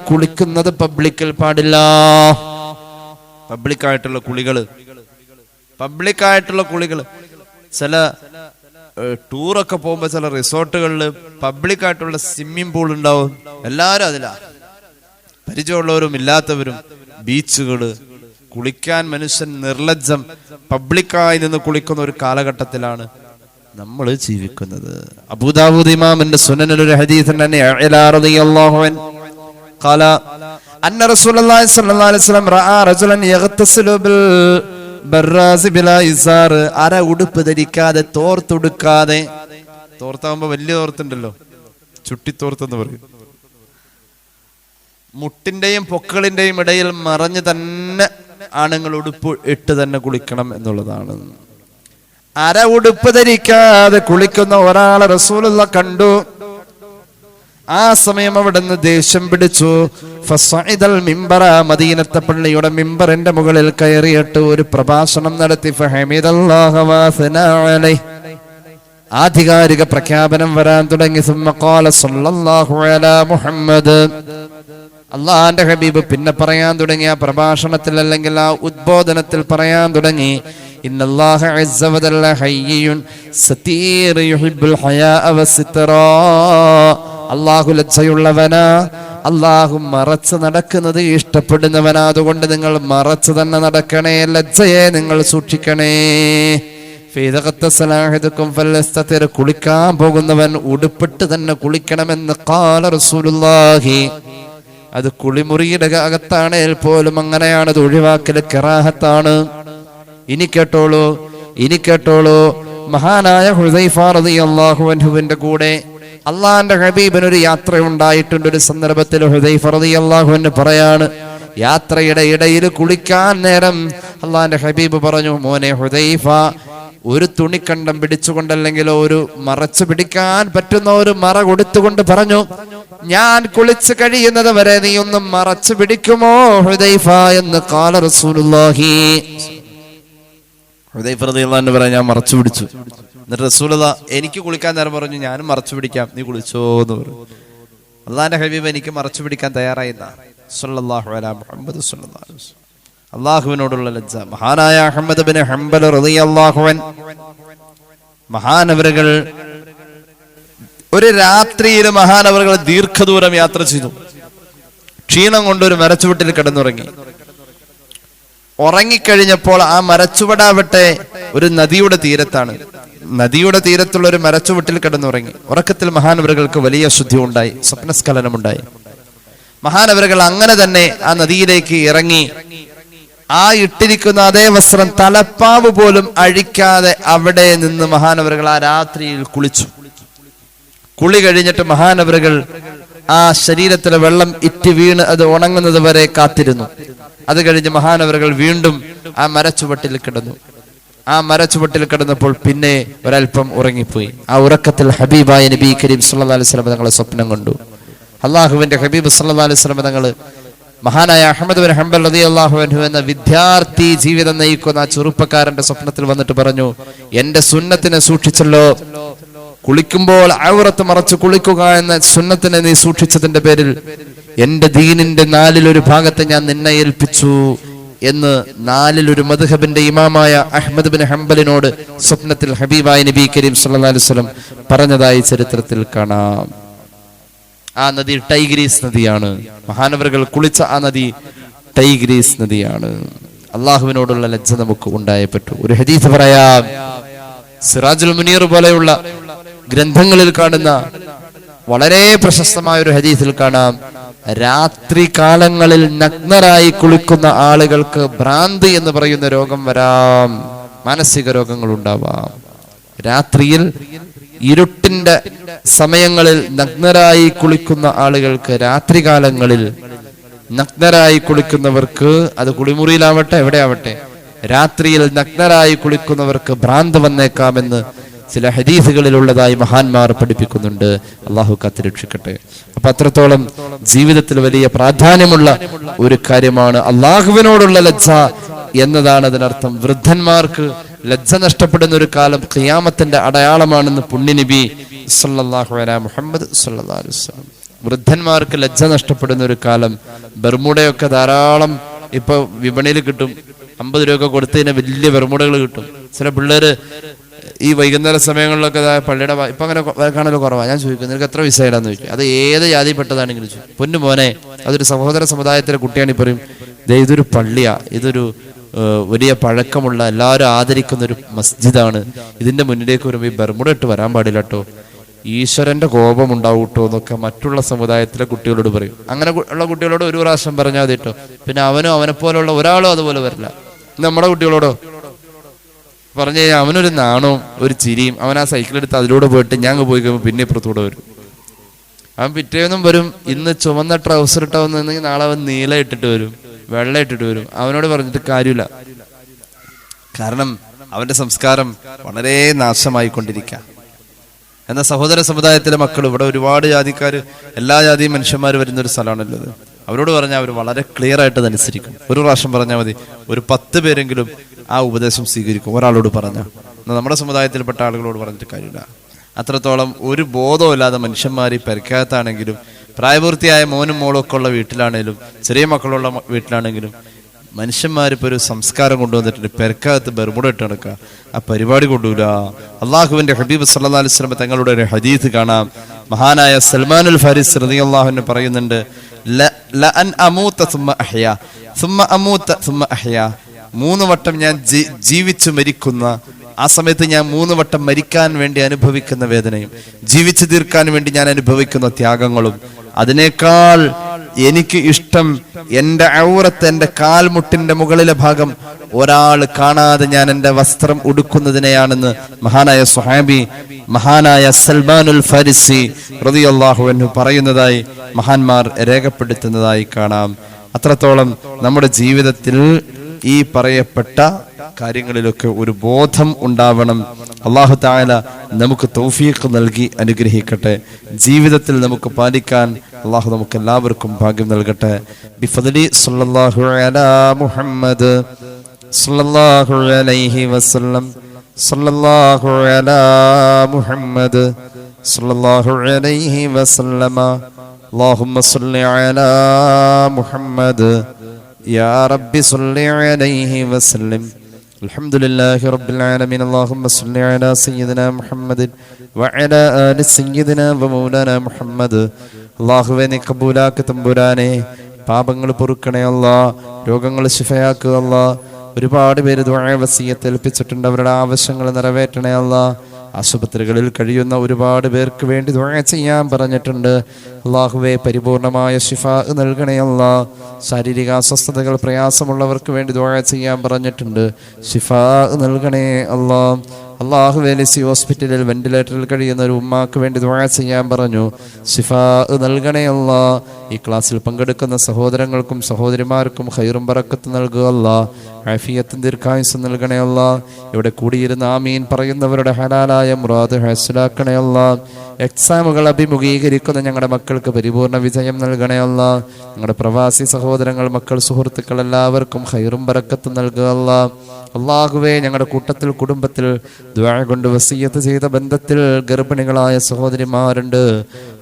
കുളിക്കുന്നത് പബ്ലിക്കിൽ പാടില്ല. പബ്ലിക്കായിട്ടുള്ള കുളികള് ചില ടൂറൊക്കെ പോകുമ്പോ ചില റിസോർട്ടുകളിൽ പബ്ലിക്കായിട്ടുള്ള സ്വിമ്മിംഗ് പൂൾ ഉണ്ടാവും. എല്ലാരും അതിലാ, പരിചയമുള്ളവരും ഇല്ലാത്തവരും. ബീച്ചുകള്, കുളിക്കാൻ മനുഷ്യൻ നിർലജ്ജം പബ്ലിക്കായി നിന്ന് കുളിക്കുന്ന ഒരു കാലഘട്ടത്തിലാണ് നമ്മൾ ജീവിക്കുന്നത്. അബൂദാവൂദ് ഇമാമിന്റെ സുനനിൽ ഒരു ഹദീസ് തന്നെ ഖാല അന്ന റസൂലുള്ളാഹി സ്വല്ലല്ലാഹു അലൈഹി വസല്ലം റഅ റജുലൻ യഗ്തസിലു ബിൽ ബറാസി ബിലാ ഇസാർ. അര ഉടുപ്പ് ധരിക്കാതെ, തോർത്തെടുക്കാതെ. തോർത്താകുമ്പോ വലിയ തോർത്തുണ്ടല്ലോ, ചുട്ടിത്തോർത്തെന്ന് പറയും. മുട്ടിന്റെയും പൊക്കളിന്റെയും ഇടയിൽ മറഞ്ഞു തന്നെ ആണുങ്ങൾ ഉടുപ്പ് ഇട്ട് തന്നെ കുളിക്കണം എന്നുള്ളതാണ്. അര ഉടുപ്പ് ധരിക്കാതെ കുളിക്കുന്ന ഒരാളെ റസൂലുള്ള കണ്ടു. ആ സമയം അവിടുന്ന് ദേഷ്യം പിടിച്ചു. ഫസഇദൽ മിംബറ, മദീനത്തെ പള്ളിയുടെ മിംബറിന്റെ മുകളിൽ കയറിയിട്ട് ഒരു പ്രഭാഷണം നടത്തി. ഫഹമിദല്ലാഹ വസനാ അലൈഹി, ആധികാരിക പ്രഖ്യാപനം വരാൻ തുടങ്ങി. സുമ്മ ഖാല സല്ലല്ലാഹു അലാ മുഹമ്മദ്, അള്ളാഹുവിന്റെ ഹബീബ് പിന്നെ പറയാൻ തുടങ്ങി. ആ പ്രഭാഷണത്തിൽ അല്ലെങ്കിൽ ആ ഉദ്ബോധനത്തിൽ പറയാൻ തുടങ്ങി, ഇന്നല്ലാഹ അസ്സ വജല്ല ഹയ്യിയുൻ സതീർ യുഹിബ്ബുൽ ഹയാഅ വസിത്റാ. അല്ലാഹു ലജ്ജയുള്ളവനാ, അല്ലാഹു മറച്ച് നടക്കുന്നത് ഇഷ്ടപ്പെടുന്നവനാ. അതുകൊണ്ട് നിങ്ങൾ മറച്ച് തന്നെ നടക്കണേ, ലജ്ജയെ നിങ്ങൾ സൂക്ഷിക്കണേ. കുളിക്കാൻ പോകുന്നവൻ ഉടുപ്പിട്ട് തന്നെ കുളിക്കണമെന്ന് ഖാല റസൂലുള്ളാഹി. അത് കുളിമുറിയുടെ അകത്താണേൽ പോലും അങ്ങനെയാണ്. അത് ഒഴിവാക്കല് കറാഹത്താണ്. ഇനി കേട്ടോളൂ, മഹാനായ ഹുദൈഫ റളിയല്ലാഹു അൻഹുവിന്റെ കൂടെ അള്ളാന്റെ ഹബീബിന് ഒരു യാത്ര ഉണ്ടായിട്ടുണ്ട്. ഒരു സന്ദർഭത്തിൽ ഹുദൈഫ റളിയല്ലാഹു അൻഹു പറയാണ്, യാത്രയുടെ ഇടയിൽ കുളിക്കാൻ നേരം അള്ളാന്റെ ഹബീബ് പറഞ്ഞു, മോനെ ഹുദൈഫ, ഒരു തുണിക്കണ്ടം പിടിച്ചുകൊണ്ടല്ലെങ്കിൽ ഒരു മറച്ചു പിടിക്കാൻ പറ്റുന്ന ഒരു മറ കൊടുത്തുകൊണ്ട് പറഞ്ഞു, ഞാൻ കുളിച്ചു കഴിയുന്നത് വരെ നീ ഒന്നും മറച്ചു പിടിക്കുമോ ഹുദൈഫ എന്ന് ഖാല റസൂലുള്ളാഹി. ഹുദൈഫ റളിയല്ലാഹു അൻഹു പറഞ്ഞു, ഞാൻ മറച്ചു പിടിച്ചു. എന്നിട്ട് റസൂലുള്ളാ എനിക്ക് കുളിക്കാൻ നേരം പറഞ്ഞു, ഞാനും മറച്ചു പിടിക്കാം, നീ കുളിച്ചോ എന്ന് പറഞ്ഞു. അള്ളാന്റെ ഹബീബ് എനിക്ക് മറച്ചു പിടിക്കാൻ തയ്യാറായി. സല്ലല്ലാഹു അലാ മുഹമ്മദ് സല്ലല്ലാഹു അലൈഹി വസല്ലം. അള്ളാഹുവിനോടുള്ള ലജ്ജ. മഹാനായ അഹ്മദ് ബിൻ ഹംബൽ റളിയല്ലാഹു അൻഹു മഹാനവറുകൾ ഒരു രാത്രിയിൽ മഹാനവറുകൾ ദീർഘദൂരം യാത്ര ചെയ്തു. ക്ഷീണം കൊണ്ട് ഒരു മരച്ചുവട്ടിൽ കിടന്നുറങ്ങി. ഉറങ്ങിക്കഴിഞ്ഞപ്പോൾ ആ മരച്ചുവടാവട്ടെ ഒരു നദിയുടെ തീരത്താണ്. നദിയുടെ തീരത്തുള്ള ഒരു മരച്ചുവട്ടിൽ കിടന്നുറങ്ങി. ഉറക്കത്തിൽ മഹാനവറുകൾക്ക് വലിയ ശുദ്ധി ഉണ്ടായി, സ്വപ്നസ്ഖലനമുണ്ടായി. മഹാനവറുകൾ അങ്ങനെ തന്നെ ആ നദിയിലേക്ക് ഇറങ്ങി. ആ ഇട്ടിരിക്കുന്ന അതേ വസ്ത്രം തലപ്പാവ് പോലും അഴിക്കാതെ അവിടെ നിന്ന് മഹാനവറുകൾ ആ രാത്രിയിൽ കുളിച്ചു. കുളി കഴിഞ്ഞിട്ട് മഹാനവറുകൾ ആ ശരീരത്തിലെ വെള്ളം ഇറ്റി വീണ് അത് ഉണങ്ങുന്നത് വരെ കാത്തിരുന്നു. അത് കഴിഞ്ഞ് മഹാനവറുകൾ വീണ്ടും ആ മരച്ചുവട്ടിൽ കിടന്നു. ആ മരച്ചുവട്ടിൽ കിടന്നപ്പോൾ പിന്നെ ഒരൽപ്പം ഉറങ്ങിപ്പോയി. ആ ഉറക്കത്തിൽ ഹബീബായ നബി കരീം സല്ലല്ലാഹു അലൈഹി വസല്ലം തങ്ങളെ സ്വപ്നം കണ്ടു. അള്ളാഹുവിന്റെ ഹബീബ് സല്ലല്ലാഹു അലൈഹി വസല്ലം തങ്ങൾ മഹാനായ അഹ്മദ് ബിൻ ഹംബൽ റളിയല്ലാഹു അൻഹു എന്ന വിദ്യാർത്ഥി ജീവിതം നയിക്കുന്ന ആ ചെറുപ്പക്കാരന്റെ സ്വപ്നത്തിൽ വന്നിട്ട് പറഞ്ഞു, എന്റെ സുന്നത്തിനെ സൂക്ഷിച്ചല്ലോ, കുളിക്കുമ്പോൾ ഔറത്ത് മറച്ചു കുളിക്കുക എന്ന സുന്നത്തിനെ നീ സൂക്ഷിച്ചതിന്റെ പേരിൽ എന്റെ ദീനിന്റെ 4 ഭാഗത്തെ ഞാൻ നിന്നെ ഏൽപ്പിച്ചു എന്ന് 4 മദ്ഹബിന്റെ ഇമാമായ അഹ്മദ് ബിൻ ഹംബലിനോട് സ്വപ്നത്തിൽ ഹബീബായ നബി കരീം സല്ലല്ലാഹു അലൈഹി വസല്ലം പറഞ്ഞതായി ചരിത്രത്തിൽ കാണാം. ആ നദി ടൈഗ്രീസ് നദിയാണ്. മഹാനവറുകൾ കുളിച്ച ആ നദി ടൈഗ്രീസ് നദിയാണ്. അള്ളാഹുവിനോടുള്ള ലജ്ജ നമുക്ക് ഉണ്ടായേ പറ്റൂ. ഒരു ഹദീസ് പറയാം. സിറാജുൽ മുനീർ പോലെയുള്ള ഗ്രന്ഥങ്ങളിൽ കാണുന്ന വളരെ പ്രശസ്തമായ ഒരു ഹദീസിൽ കാണാം, രാത്രി കാലങ്ങളിൽ നഗ്നരായി കുളിക്കുന്ന ആളുകൾക്ക് ഭ്രാന്തി എന്ന് പറയുന്ന രോഗം വരാം, മാനസിക രോഗങ്ങൾ ഉണ്ടാവാം. രാത്രിയിൽ ഇരുട്ടിന്റെ സമയങ്ങളിൽ നഗ്നരായി കുളിക്കുന്ന ആളുകൾക്ക്, രാത്രികാലങ്ങളിൽ നഗ്നരായി കുളിക്കുന്നവർക്ക്, അത് കുളിമുറിയിലാവട്ടെ എവിടെയാവട്ടെ, രാത്രിയിൽ നഗ്നരായി കുളിക്കുന്നവർക്ക് ഭ്രാന്ത് വന്നേക്കാമെന്ന് ചില ഹദീസുകളിലുള്ളതായി മഹാന്മാർ പഠിപ്പിക്കുന്നുണ്ട്. അള്ളാഹു കാത്തുരക്ഷിക്കട്ടെ. അപ്പൊ അത്രത്തോളം ജീവിതത്തിൽ വലിയ പ്രാധാന്യമുള്ള ഒരു കാര്യമാണ് അള്ളാഹുവിനോടുള്ള ലജ്ജ എന്നതാണ് അതിനർത്ഥം. വൃദ്ധന്മാർക്ക് ലജ്ജ നഷ്ടപ്പെടുന്ന ഒരു കാലം ഖിയാമത്തിന്റെ അടയാളമാണെന്ന് പുണ്യനബി സല്ലല്ലാഹു അലൈഹി മുഹമ്മദ് സല്ലല്ലാഹു അലൈഹി വസല്ലം. വൃദ്ധന്മാർക്ക് ലജ്ജ നഷ്ടപ്പെടുന്ന ഒരു കാലം. ബർമുഡയൊക്കെ ധാരാളം ഇപ്പൊ വിപണിയിൽ കിട്ടും. 50 രൂപ കൊടുത്തതിന് വലിയ ബർമുഡകൾ കിട്ടും. ചില പിള്ളേര് ഈ വൈകുന്നേര സമയങ്ങളിലൊക്കെ പള്ളിയുടെ ഇപ്പൊ അങ്ങനെ കാണല് കുറവാണ്. ഞാൻ ചോദിക്കും, നിനക്ക് എത്ര വിസയിലാന്ന് ചോദിക്കും. അത് ഏത് ജാതിപ്പെട്ടതാണെങ്കിലും ചോദിക്കും. പൊന്നു മോനെ, അതൊരു സഹോദര സമുദായത്തിലെ കുട്ടിയാണ്. പറയും, ഇതൊരു പള്ളിയാ, ഇതൊരു വലിയ പഴക്കമുള്ള എല്ലാവരും ആദരിക്കുന്ന ഒരു മസ്ജിദാണ്. ഇതിന്റെ മുന്നിലേക്ക് വരുമ്പോൾ ഈ ബർമുഡ ഇട്ട് വരാൻ പാടില്ല കേട്ടോ, ഈശ്വരന്റെ കോപം ഉണ്ടാവും കേട്ടോ എന്നൊക്കെ മറ്റുള്ള സമുദായത്തിലെ കുട്ടികളോട് പറയും. അങ്ങനെ ഉള്ള കുട്ടികളോട് ഒരു പ്രാവശ്യം പറഞ്ഞാൽ മതി കേട്ടോ. പിന്നെ അവനും അവനെ പോലുള്ള ഒരാളും അതുപോലെ വരില്ല. നമ്മുടെ കുട്ടികളോടോ പറഞ്ഞു കഴിഞ്ഞാൽ അവനൊരു നാണവും ഒരു ചിരിയും. അവൻ ആ സൈക്കിളെടുത്ത് അതിലൂടെ പോയിട്ട് ഞാൻ പോയി കഴിയുമ്പോൾ പിന്നെ ഇപ്പുറത്തൂടെ വരും. അവൻ പിറ്റേന്നും വരും. ഇന്ന് ചുവന്ന ട്രൗസർ ഇട്ട വന്നെങ്കിൽ നാളെ അവൻ നീല ഇട്ടിട്ട് വരും, വെള്ള ഇട്ടിട്ട് വരും. അവനോട് പറഞ്ഞിട്ട് കാര്യമില്ല. കാരണം അവന്റെ സംസ്കാരം വളരെ നാശമായിക്കൊണ്ടിരിക്കുക. എന്നാൽ സഹോദര സമുദായത്തിലെ മക്കൾ, ഇവിടെ ഒരുപാട് ജാതിക്കാര്, എല്ലാ ജാതിയും മനുഷ്യന്മാർ വരുന്ന ഒരു സ്ഥലമാണല്ലോ. അവരോട് പറഞ്ഞാൽ അവർ വളരെ ക്ലിയർ ആയിട്ട് അതനുസരിക്കും. ഒരു പ്രാവശ്യം പറഞ്ഞാൽ മതി, ഒരു 10 പേരെങ്കിലും ആ ഉപദേശം സ്വീകരിക്കും. ഒരാളോട് പറഞ്ഞാൽ. നമ്മുടെ സമുദായത്തിൽപ്പെട്ട ആളുകളോട് പറഞ്ഞിട്ട് കാര്യമില്ല. അത്രത്തോളം ഒരു ബോധമില്ലാതെ മനുഷ്യന്മാർ ഈ പെരക്കകത്താണെങ്കിലും, പ്രായപൂർത്തിയായ മോനും മോളും ഒക്കെ ഉള്ള വീട്ടിലാണെങ്കിലും, ചെറിയ മക്കളുള്ള വീട്ടിലാണെങ്കിലും മനുഷ്യന്മാരിപ്പോൾ ഒരു സംസ്കാരം കൊണ്ടുവന്നിട്ടുണ്ട്. പെരക്കകത്ത് ബർമുഡ ഇട്ട് നടക്കുക. ആ പരിപാടി കൊണ്ടുവരിക. അള്ളാഹുവിന്റെ ഹബീബ് സല്ലല്ലാഹു അലൈഹി വസല്ലം തങ്ങളുടെ ഒരു ഹദീസ് കാണാം. മഹാനായ സൽമാനുൽ ഫാരിസ് റളിയല്ലാഹു അൻഹു പറയുന്നുണ്ട്, ലഅൻ അമൂത സുമ്മ അഹ്യാ സുമ്മ അമൂത സുമ്മ അഹ്യാ. 3 വട്ടം ഞാൻ ജീവിച്ചു മരിക്കുന്ന ആ സമയത്ത് ഞാൻ 3 വട്ടം മരിക്കാൻ വേണ്ടി അനുഭവിക്കുന്ന വേദനയും ജീവിച്ചു തീർക്കാൻ വേണ്ടി ഞാൻ അനുഭവിക്കുന്ന ത്യാഗങ്ങളും, അതിനേക്കാൾ എനിക്ക് ഇഷ്ടം എന്റെ ഔറത്ത്, എന്റെ കാൽമുട്ടിന്റെ മുകളിലെ ഭാഗം ഒരാൾ കാണാതെ ഞാൻ എന്റെ വസ്ത്രം ഉടുക്കുന്നതിനെയാണെന്ന് മഹാനായ സ്വഹാബി, മഹാനായ സൽമാനുൽ ഫാരിസി റളിയല്ലാഹു അൻഹു പറയുന്നതായി മഹാന്മാർ രേഖപ്പെടുത്തുന്നതായി കാണാം. അത്രത്തോളം നമ്മുടെ ജീവിതത്തിൽ ഈ പറയപ്പെട്ട കാര്യങ്ങളിലൊക്കെ ഒരു ബോധം ഉണ്ടാവണം. അല്ലാഹു തആല നമുക്ക് തൗഫീഖ് നൽകി അനുഗ്രഹിക്കട്ടെ. ജീവിതത്തിൽ നമുക്ക് പാലിക്കാൻ അല്ലാഹു നമുക്ക് എല്ലാവർക്കും ഭാഗ്യം നൽകട്ടെ. ബിഫദ്ലി സല്ലല്ലാഹു അലാ മുഹമ്മദ് സല്ലല്ലാഹു അലൈഹി വസല്ലം സല്ലല്ലാഹു അലാ മുഹമ്മദ് സല്ലല്ലാഹു അലൈഹി വസല്ലമ. അല്ലാഹുമ്മ സല്ലി അലാ മുഹമ്മദ് യാ റബ്ബി സ്വല്ലി അലൈഹി വസല്ലം. അൽഹംദുലില്ലാഹി റബ്ബിൽ ആലമീൻ. അല്ലാഹുമ്മ സ്വല്ലി അലാ സയ്യിദിനാ മുഹമ്മദിൻ വഅലാ ആലി സയ്യിദിനാ വമൗലാനാ മുഹമ്മദ്. അല്ലാഹുവേ നീ കബൂലാക്ക് തമ്പുരാനെ. പാപങ്ങൾ പൊറുക്കണേ അല്ലാഹ്, രോഗങ്ങൾ ശിഫയാക്കുക അല്ലാഹ്. ഒരുപാട് പേര് ദുആ വസിയത്ത് ഏൽപ്പിച്ചിട്ടുണ്ട്, അവരുടെ ആവശ്യങ്ങൾ നിറവേറ്റണേ അല്ലാഹ്. ആശുപത്രികളിൽ കഴിയുന്ന ഒരുപാട് പേർക്ക് വേണ്ടി ദുആ ചെയ്യാൻ പറഞ്ഞിട്ടുണ്ട്. അല്ലാഹുവേ പരിപൂർണമായ ശിഫാ നൽകണേ അല്ലാഹ്. ശാരീരിക അസ്വസ്ഥതകൾ പ്രയാസമുള്ളവർക്ക് വേണ്ടി ദുആ ചെയ്യാൻ പറഞ്ഞിട്ടുണ്ട്, ശിഫാ നൽകണേ അല്ലാഹ്. അല്ലാഹുവേ ലിസി ഹോസ്പിറ്റലിൽ വെന്റിലേറ്ററിൽ കഴിയുന്ന ഒരു ഉമ്മാക്ക് വേണ്ടി ദുആ ചെയ്യാൻ പറഞ്ഞു, ശിഫാ നൽകണേ അല്ലാഹ്. ഈ ക്ലാസ്സിൽ പങ്കെടുക്കുന്ന സഹോദരങ്ങൾക്കും സഹോദരിമാർക്കും ഖൈറും ബറക്കത്ത് നൽകുക അല്ലാഹ്. ആഫിയത്തും ദീർഘായുസ്സും നൽകണേ അല്ലാഹ്. ഇവിടെ കൂടിയിരുന്ന ആമീൻ പറയുന്നവരുടെ ഹലാലായ മുറാദ് ഹാസിലാക്കണേ അല്ലാഹ്. എക്സാമുകൾ അഭിമുഖീകരിക്കുന്ന ഞങ്ങളുടെ മക്കൾക്ക് പരിപൂർണ വിജയം നൽകണേ അല്ലാഹ്. ഞങ്ങളുടെ പ്രവാസി സഹോദരങ്ങൾ, മക്കൾ, സുഹൃത്തുക്കൾ എല്ലാവർക്കും ഖൈറും ബറക്കത്തും നൽകുക അല്ലാഹ്. അല്ലാഹുവേ ഞങ്ങളുടെ കൂട്ടത്തിൽ, കുടുംബത്തിൽ ദുആ കൊണ്ട് വസിയത്ത് ചെയ്ത ബന്ധത്തിൽ ഗർഭിണികളായ സഹോദരിമാരുണ്ട്.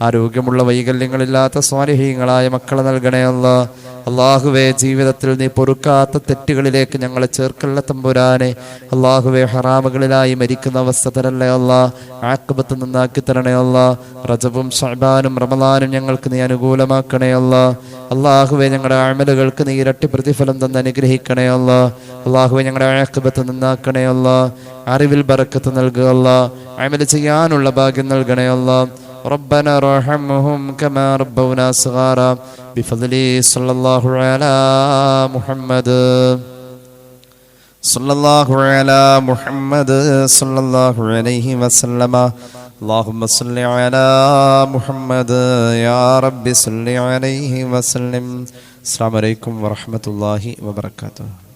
ആരോഗ്യമുള്ള വൈകല്യങ്ങളില്ലാത്ത സ്വാലിഹീങ്ങളായ മക്കളെ നൽകണേ അല്ലാഹ്. അല്ലാഹുവേ ജീവിതത്തിൽ നീ പൊറുക്കാത്ത തെറ്റുകളിലേക്ക് ഞങ്ങളെ ചേർക്കല്ല തമ്പുരാനെ. അല്ലാഹുവേ ഹറാമുകളിലായി മരിക്കുന്ന അവസ്ഥ തരല്ലേ അല്ലാഹ്. ആഖിബത്ത് നന്നാക്കി തരണേ അല്ലാഹ്. റജബും ശഅബാനും റമളാനും ഞങ്ങൾക്ക് നീ അനുകൂലമാക്കണേ അല്ലാഹ്. അല്ലാഹുവേ ഞങ്ങളുടെ അമലുകൾക്ക് നീ ഇരട്ടി പ്രതിഫലം തന്ന് അനുഗ്രഹിക്കണേ അല്ലാഹ്. അല്ലാഹുവേ ഞങ്ങളുടെ ആഖിബത്ത് നന്നാക്കണേ അല്ലാഹ്. അറിവിൽ ബറക്കത്ത് നൽകുക അല്ലാഹ്. അമൽ ചെയ്യാനുള്ള ഭാഗ്യം നൽകണേ അല്ലാഹ്. ربنا ارحمهم كما ربونا صغارا بفضل صلى الله على محمد صلى الله على محمد صلى الله عليه وسلم. اللهم صل على محمد يا رب صل عليه وسلم. السلام عليكم ورحمة الله وبركاته.